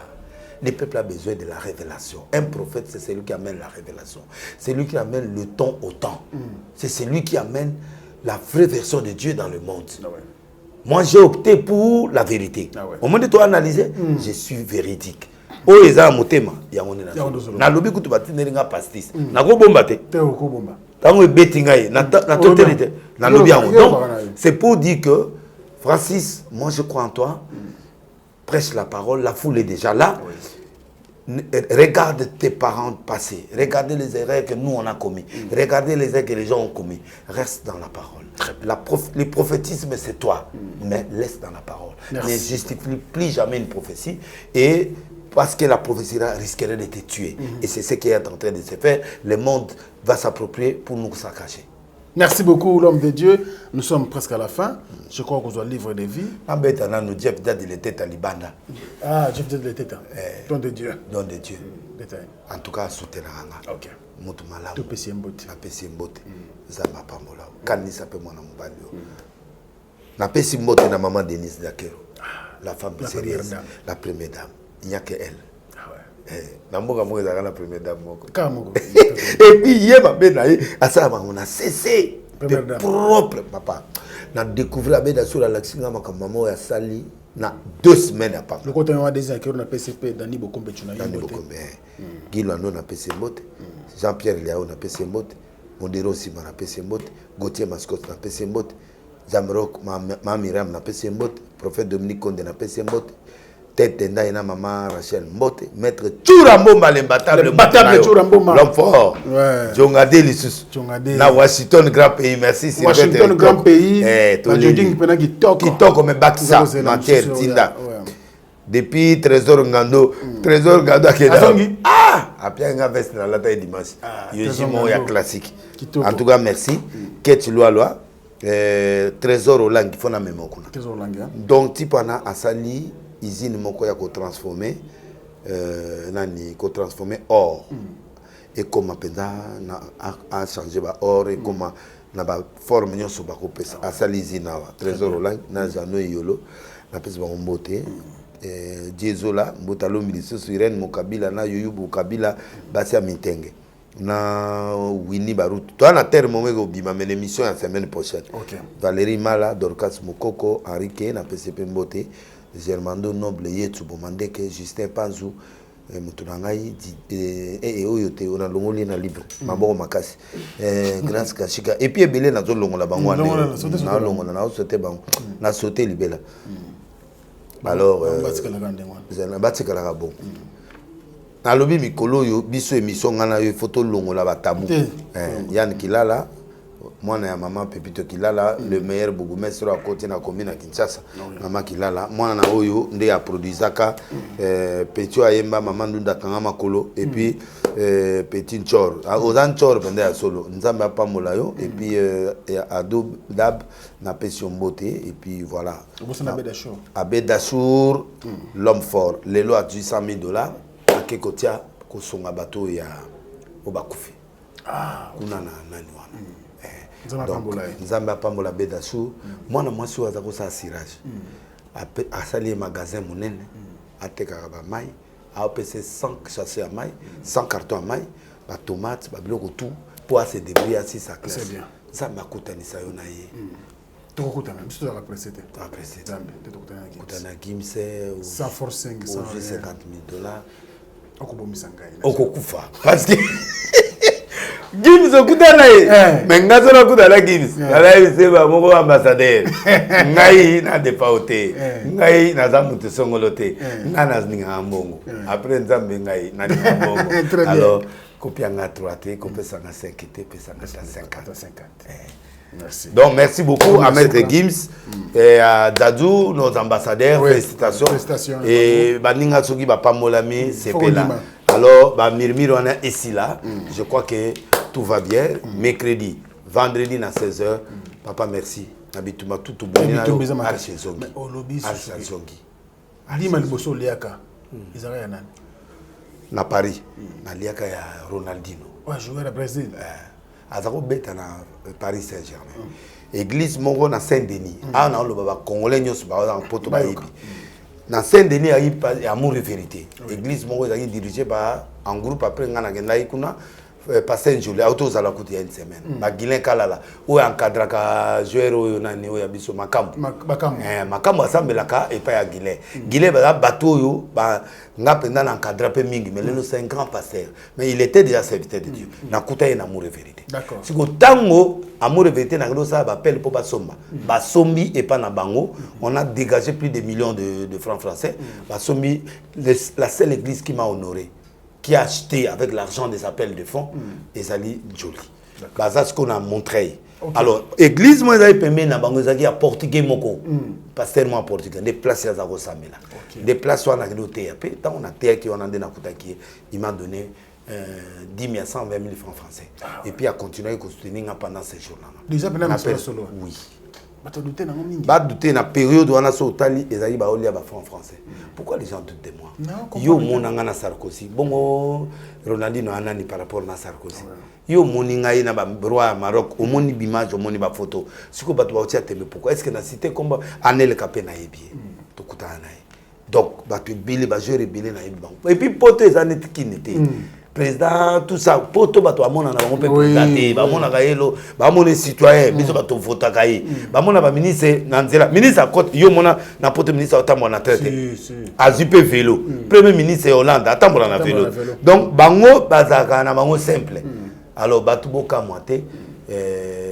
Le peuple a besoin de la révélation. Un prophète, c'est celui qui amène la révélation. C'est lui qui amène le temps au temps. C'est celui qui amène la vraie version de Dieu dans le monde. Moi, j'ai opté pour la vérité. Au moment de toi analyser, je suis véridique. Oh, ils ont un motema. Il y a un na lobby que tu vas tenir un pastis. Na go bomba te. Tango betingaye. Na totalité. Na lobby en donc c'est pour dire que Francis, moi je crois en toi. Prêche la parole, la foule est déjà là. Regarde tes parents passés. Regardez les erreurs que nous on a commis. Regardez les erreurs que les gens ont commis. Reste dans la parole. Le prophétisme c'est toi, mais laisse dans la parole. Ne justifie plus jamais une prophétie et parce que la prophétie risquerait de te tuer. Et c'est ce qui est en train de se faire. Le monde va s'approprier pour nous saccager. Merci beaucoup, l'homme de Dieu. Nous sommes presque à la fin. Je crois qu'on doit livre des vies. Ah, Jeff Dad de l'État. Don de Dieu. Don de Dieu. En tout cas, soutenir. Ok. Tout péché mbote. Na péché mbote. Zamba pambola. Kanisa pe mwana mobali. Na péché mbote na maman Denise Dakero. La femme sérieuse. La première dame. Il n'y a que elle. La première dame. Et puis, il y a on a cessé de propre, papa. na découvrir Abeda sur la Laxinga makamamo ya sali na 2 semaines à part. Le côté on a des acteurs na PCP Dani Bokombe tu na Dani Bokombe. Guilo Ando na PC Mbote, Jean-Pierre Liao na PC Mbote, Mondero Sima na PC Mbote, Gauthier Mascot na PC Mbote, Jamrock Mamiram na PC Mbote, Prophète Dominique Konde na PC Mbote. Tête na maman Rachel Mbote, maître Tchurambomba l'imbattable Tchurambomba l'homme fort. Jongade Lissus. Na Washington grand pays, merci Washington grand pays. Joding pena kitoko comme Baksa Mater Tinda. Depuis Trésor Ngando, Trésor Ngando akeda. Ah, après nga veste na la taille dimanche. Yojimo ya classique. En tout cas merci. Keti loi Trésor Olang il faut na mémoire kuna. Trésor Olang. Donc tipana asali usine moko ya ko transformer nani ko transformer or et comme penda na a changer ba or et comme na ba forme nyonso ba ko pesa asali usine wa Trésor Olang na jano yolo na pesa ba mbote Diezola mbotalo miliso Irene Mokabila na Yoyubu Kabila basi ya mitenge na Winnie Barutu toi na terre momeko bima men émission la semaine prochaine. Valérie Mala, Dorcas Mokoko, Henrique na PCP Mbote, Germando Noble Yetu Bomandeke, Justin Panzou, Mutunangai oyote ona longoli na libre maboko makasi grâce kashika et puis ebele na zolongola bango na longola na sauter bango na sauter libela. Alors batikala bon alobi mikolo yo biso émission ngana yo photo longola ba tabou Yann Kilala mwana ya maman Pepito Kilala le meilleur bourgmestre à côté na commune à Kinshasa maman Kilala mwana na oyo nde ya produisaka Petio Ayemba maman Ndunda Kanga Makolo et puis Petit Chor ozan Chor pende ya solo nzambe apambola yo et puis Ado Dab na Pession Mbote et puis voilà Abedachour l'homme fort lelo a $800,000 akekotia kosonga bato ya obakufi kuna na nani wana nzambe apambola Bedachour mwana mwasi waza kosa cirage asali magasin monene atekaka ba mai aopese 100 chassés à mai 100 cartons à mai ba tomates ba biloko tout pour se débrouiller assis sa classe. C'est bien. Nzambe akutanisa yo na ye. Tokokutana biso la précédé. Nzambe tokutana Gimse sans force 5 $50,000 okobomisa ngai. Okokufa parce que Gims okutana ye mais ngazo na kutana Gims ala yiseba moko ambassadeur ngai na depaute ngai na zamutu songolote ngana zinga mbongo après nzambe ngai na mbongo alors kopianga 3T kopesanga 5T pesanga 50. Merci. Donc merci beaucoup à Maître Gims et à Dadou, nos ambassadeurs, félicitations. Et Baninga Sogi Bapamolami, c'est là. Alors, Mirmir on est ici là. Je crois que tout va bien. Mercredi, vendredi à 16h. Papa merci. Habituma tout bon. Archezongi. Archezongi. Lima liboso liaka. Izara ya nani? Na Paris. Na liaka ya Ronaldinho. Ouais, joueur à Brésil. Azako beta na Paris Saint-Germain. Église mongo na Saint-Denis. Ah na lo baba congolais nyos ba na poto ba yibi. Na Saint-Denis ayi amour et vérité. Église mongo est dirigée par en groupe après ngana kenda ikuna passer Julie auto za la kuti ya une semaine. Ba Guilin Kalala o encadra ka joueur o nani o ya biso makambo. Makambo asambelaka et pas ya Guilin. Guilin ba bateau yo ba nga penda na encadra pe mingi mais le c'est un grand pasteur. Mais il était déjà serviteur de Dieu. Na kuta en amour et vérité. D'accord. Si ko tango amour et vérité na ngelo ça appelle pour basomba. Basombi et pas na bango, on a dégagé plus de millions de francs français. Basombi la seule église qui m'a honoré, qui a acheté avec l'argent des appels de fonds, Ezali Jolie. C'est ce qu'on a montré. Alors, l'église, moi, j'ai permis na bango zaki à portugais moko. Pasteur moi portugais, des places à Zago Samela. Des places où on a gagné au tant on a terre qui on a donné à Koutaki, il m'a donné 10 000 à 120 000 francs français. Et puis a continué à soutenir pendant ces jours-là. Déjà pendant ce solo. Oui. Bah douter na période où on a sauté Ezali ba olia ba francs français. Pourquoi les gens doutent de moi? Yo monanga na Sarkozy. Bongo Ronaldinho anani par rapport na Sarkozy. Yo moninga ina ba roi Maroc, au moni image, au moni ba photo. Siko batu ba otia teme pourquoi? Est-ce que na cité comme Anel Kapé na yebi? To kutana na. Donc batu bili ba jouer bili na yebi. Et puis pote za net qui n'était. président tout ça poto bato amona na bango pe présenté bamona ka yelo bamona citoyen biso bato vota ka yi bamona ba ministre na nzela ministre akot yo mona na poto ministre atambola na traité azupe vélo premier ministre Hollande atambola na vélo donc bango bazaka na bango simple alors bato boka moite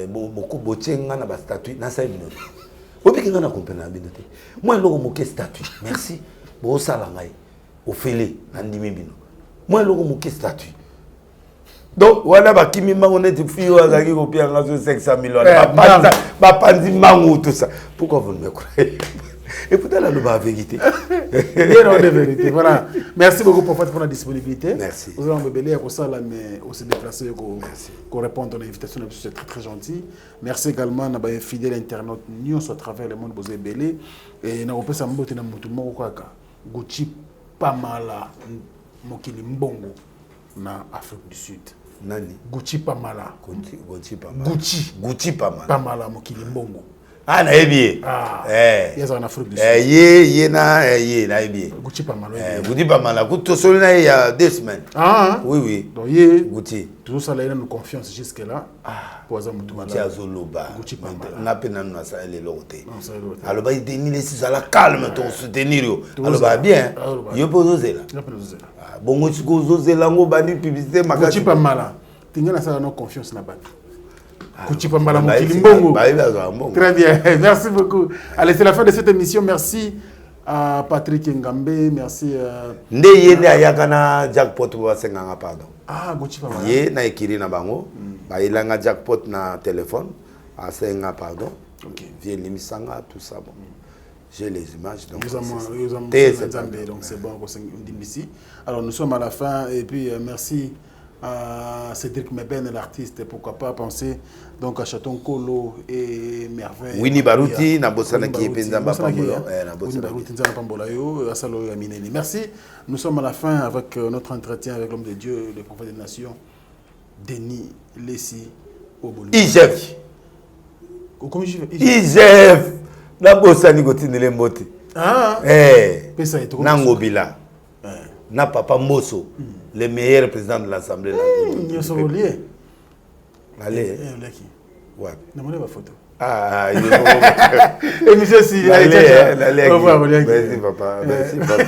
beaucoup botienga na ba statut na 5 minutes obiki nga na comprendre na bino te moi loko moke statut merci bo sala ngai ofele na ndimi bino moi loko moke statut donc voilà bakimi mango net fiyo azaki kopia ngazo 500 millions ba panzi mango tout ça pourquoi vous ne me croyez écoutez la vérité non de vérité voilà merci beaucoup pour la disponibilité merci vous allez me bélir pour ça là mais aussi déplacer pour répondre à l'invitation c'est très très gentil merci également na ba fidèle internaute nous à travers le monde vous belé et na opesa mbote na mutu moko kaka Gucci pas mala mokili mbongo na Afrique du Sud nani Gucci pas mala Gucci pas mala mokili mbongo ah na ebié yes en Afrique du Sud ye na ebié Gucci pas mal Gucci pas mal kuto solina il y a 2 semaines oui donc ye Gucci tout ça là il a nous confiance jusque là pour ça mutu Gucci azoloba Gucci pas mal na pena na ça les loté alors ba deni les six à la calme ton soutenir yo alors ba bien yo pozozela bongo tkozozela ngo bani publicité makati Gucci pas mal tingana ça no confiance na bato Gucci pas mal mokili mbongo très bien merci beaucoup allez c'est la fin de cette émission merci à Patrick Ngambe merci nde yende ayaka na jackpot ba senganga pardon Gucci pas mal ye na ekiri na bango ba ilanga jackpot na téléphone a senga pardon vient limisanga tout ça bon j'ai les images donc donc c'est bon alors nous sommes à la fin et puis merci à Cédric Meben, l'artiste, pourquoi pas penser donc à Chaton Kolo et Merveille. Winnie Baruti, Nabosana qui est Penzamba Pambolo. Merci. Nous sommes à la fin avec notre entretien avec l'homme de Dieu, le prophète des nations, Denis Lessi Obolu. IGF. Comment IGF. Nabosani Gotine Lembote. Nangobila. Na Papa Mosso. Le meilleur président de l'Assemblée. Ils sont liés. Allez. Ouais. Non, on a ma photo. Et monsieur si. Allez. Au revoir. Merci papa. Merci papa.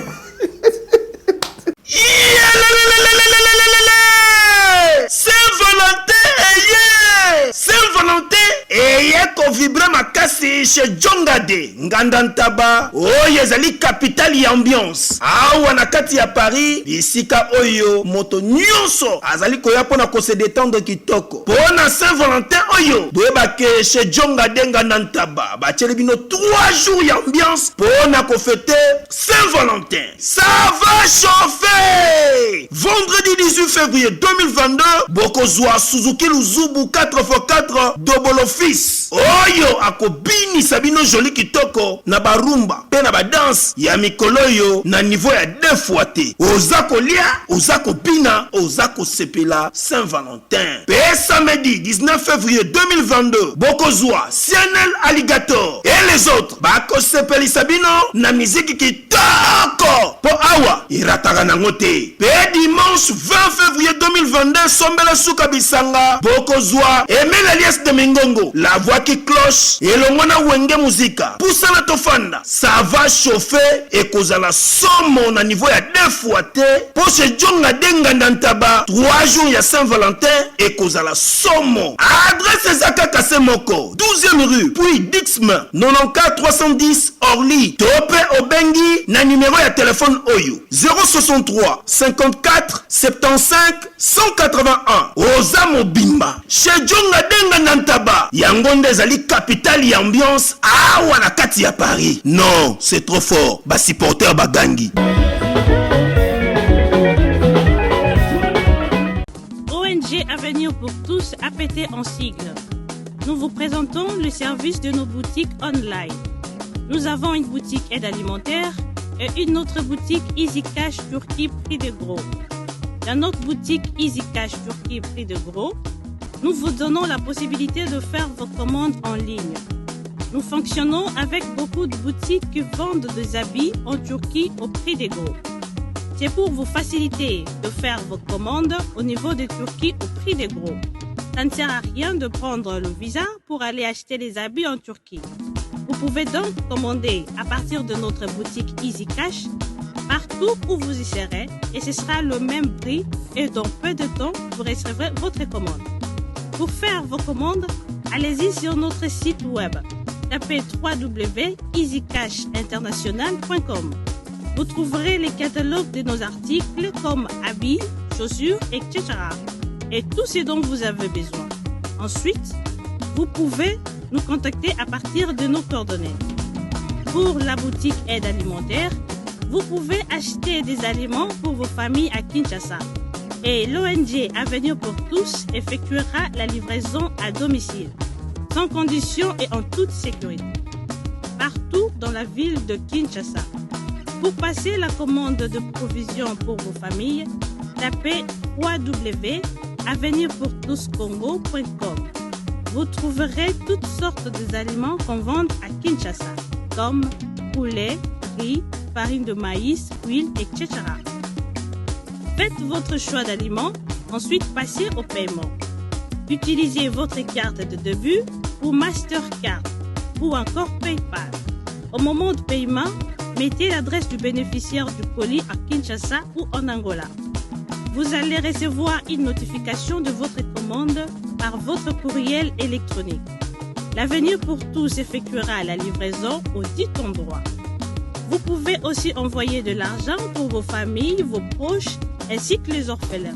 Saint-Valentin eye ko vibra makasi chez Jongade Ngandantaba oyo ezali capitale ya ambiance awa na kati ya Paris bisika oyo moto nyonso azali koya pona ko se détendre kitoko pona Saint-Valentin oyo doyebake chez Jongade Ngandantaba batieli bino 3 jours ya ambiance pona ko fêter Saint-Valentin. Ça va chauffer. Vendredi 18 février 2022 bokozwa Suzuki Luzubu 4x4 double office oyo akobini sabino joli kitoko na barumba pe na badance ya mikolo yo na niveau ya 2 fois te oza kolia oza kopina oza kosepela Saint-Valentin pe samedi 19 février 2022 bokozwa Cianel Alligator et les autres bakosepeli sabino na musique kitoko po awa irataka nango te pe dimanche 20 février 2022 sombela suka bisanga bokozwa Emel Alias de Mingongo, la voix qui cloche et le mona wenge musica. Poussa la tofanda, ça va chauffer et cause la somme à niveau à 2 fois te. Pour ce Djonga Denga Nantaba, 3 jours ya Saint-Valentin et cause la somme. Adresse Zaka Kasemoko, 12e rue, puis Dixme, 94 310 Orly. Topé Obengi, na numéro ya téléphone Oyo, 063 54 75 181. Ozamo Bimba, chez Djonga Denga Nantaba, Yangonde Zali capitale et ambiance, awa na kati ya Paris. Non, c'est trop fort. Ba supporter Bagangi. ONG Avenir pour tous APT en sigle. Nous vous présentons le service de nos boutiques online. Nous avons une boutique aide alimentaire et une autre boutique Easy Cash Turquie prix de gros. Dans notre boutique Easy Cash Turquie prix de gros, nous vous donnons la possibilité de faire vos commandes en ligne. Nous fonctionnons avec beaucoup de boutiques qui vendent des habits en Turquie au prix des gros. C'est pour vous faciliter de faire vos commandes au niveau de Turquie au prix des gros. Ça ne sert à rien de prendre le visa pour aller acheter les habits en Turquie. Vous pouvez donc commander à partir de notre boutique Easy Cash partout où vous y serez et ce sera le même prix et dans peu de temps, vous recevrez votre commande. Pour faire vos commandes, allez-y sur notre site web. Tapez www.easycashinternational.com. Vous trouverez les catalogues de nos articles comme habits, chaussures, etc. Et tout ce dont vous avez besoin. Ensuite, vous pouvez nous contacter à partir de nos coordonnées. Pour la boutique aide alimentaire, vous pouvez acheter des aliments pour vos familles à Kinshasa. Et l'ONG Avenir pour tous effectuera la livraison à domicile, sans condition et en toute sécurité, partout dans la ville de Kinshasa. Pour passer la commande de provisions pour vos familles, tapez www.avenirpourtouscongo.com. Vous trouverez toutes sortes d'aliments qu'on vend à Kinshasa, comme poulet, riz, farine de maïs, huile, etc. Faites votre choix d'aliments, ensuite passez au paiement. Utilisez votre carte de début ou Mastercard ou encore PayPal. Au moment de paiement, mettez l'adresse du bénéficiaire du colis à Kinshasa ou en Angola. Vous allez recevoir une notification de votre commande par votre courriel électronique. L'Avenir pour tous effectuera la livraison au dit endroit. Vous pouvez aussi envoyer de l'argent pour vos familles, vos proches, ainsi que les orphelins,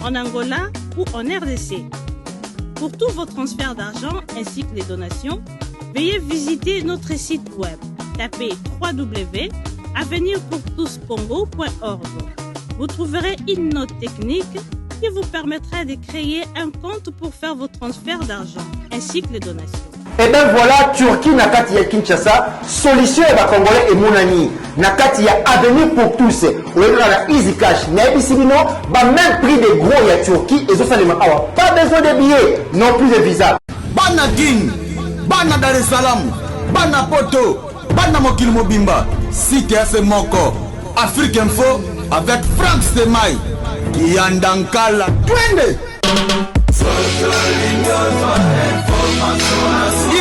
en Angola ou en RDC. Pour tous vos transferts d'argent ainsi que les donations, veuillez visiter notre site web. Tapez www.avenirpourtouscongo.org. Vous trouverez une note technique qui vous permettra de créer un compte pour faire vos transferts d'argent ainsi que les donations. Et bien voilà, Turquie nakati ya Kinshasa, solution ya Congolais et Mounani. Nakati ya Avenir pour tous. Ou la Easy Cash. N'ayebisibino, même prix des gros ya Turquie et ça awa. Pas besoin de billets, non plus de visa. Bana Guine, Bana Dar es Salaam, Bana Poto, Bana Mokil Mobimba, Site Ase Moko, Afrique Info avec Franck Semaï, Yandankala, Twende.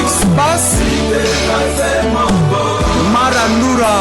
X-Bass Marandura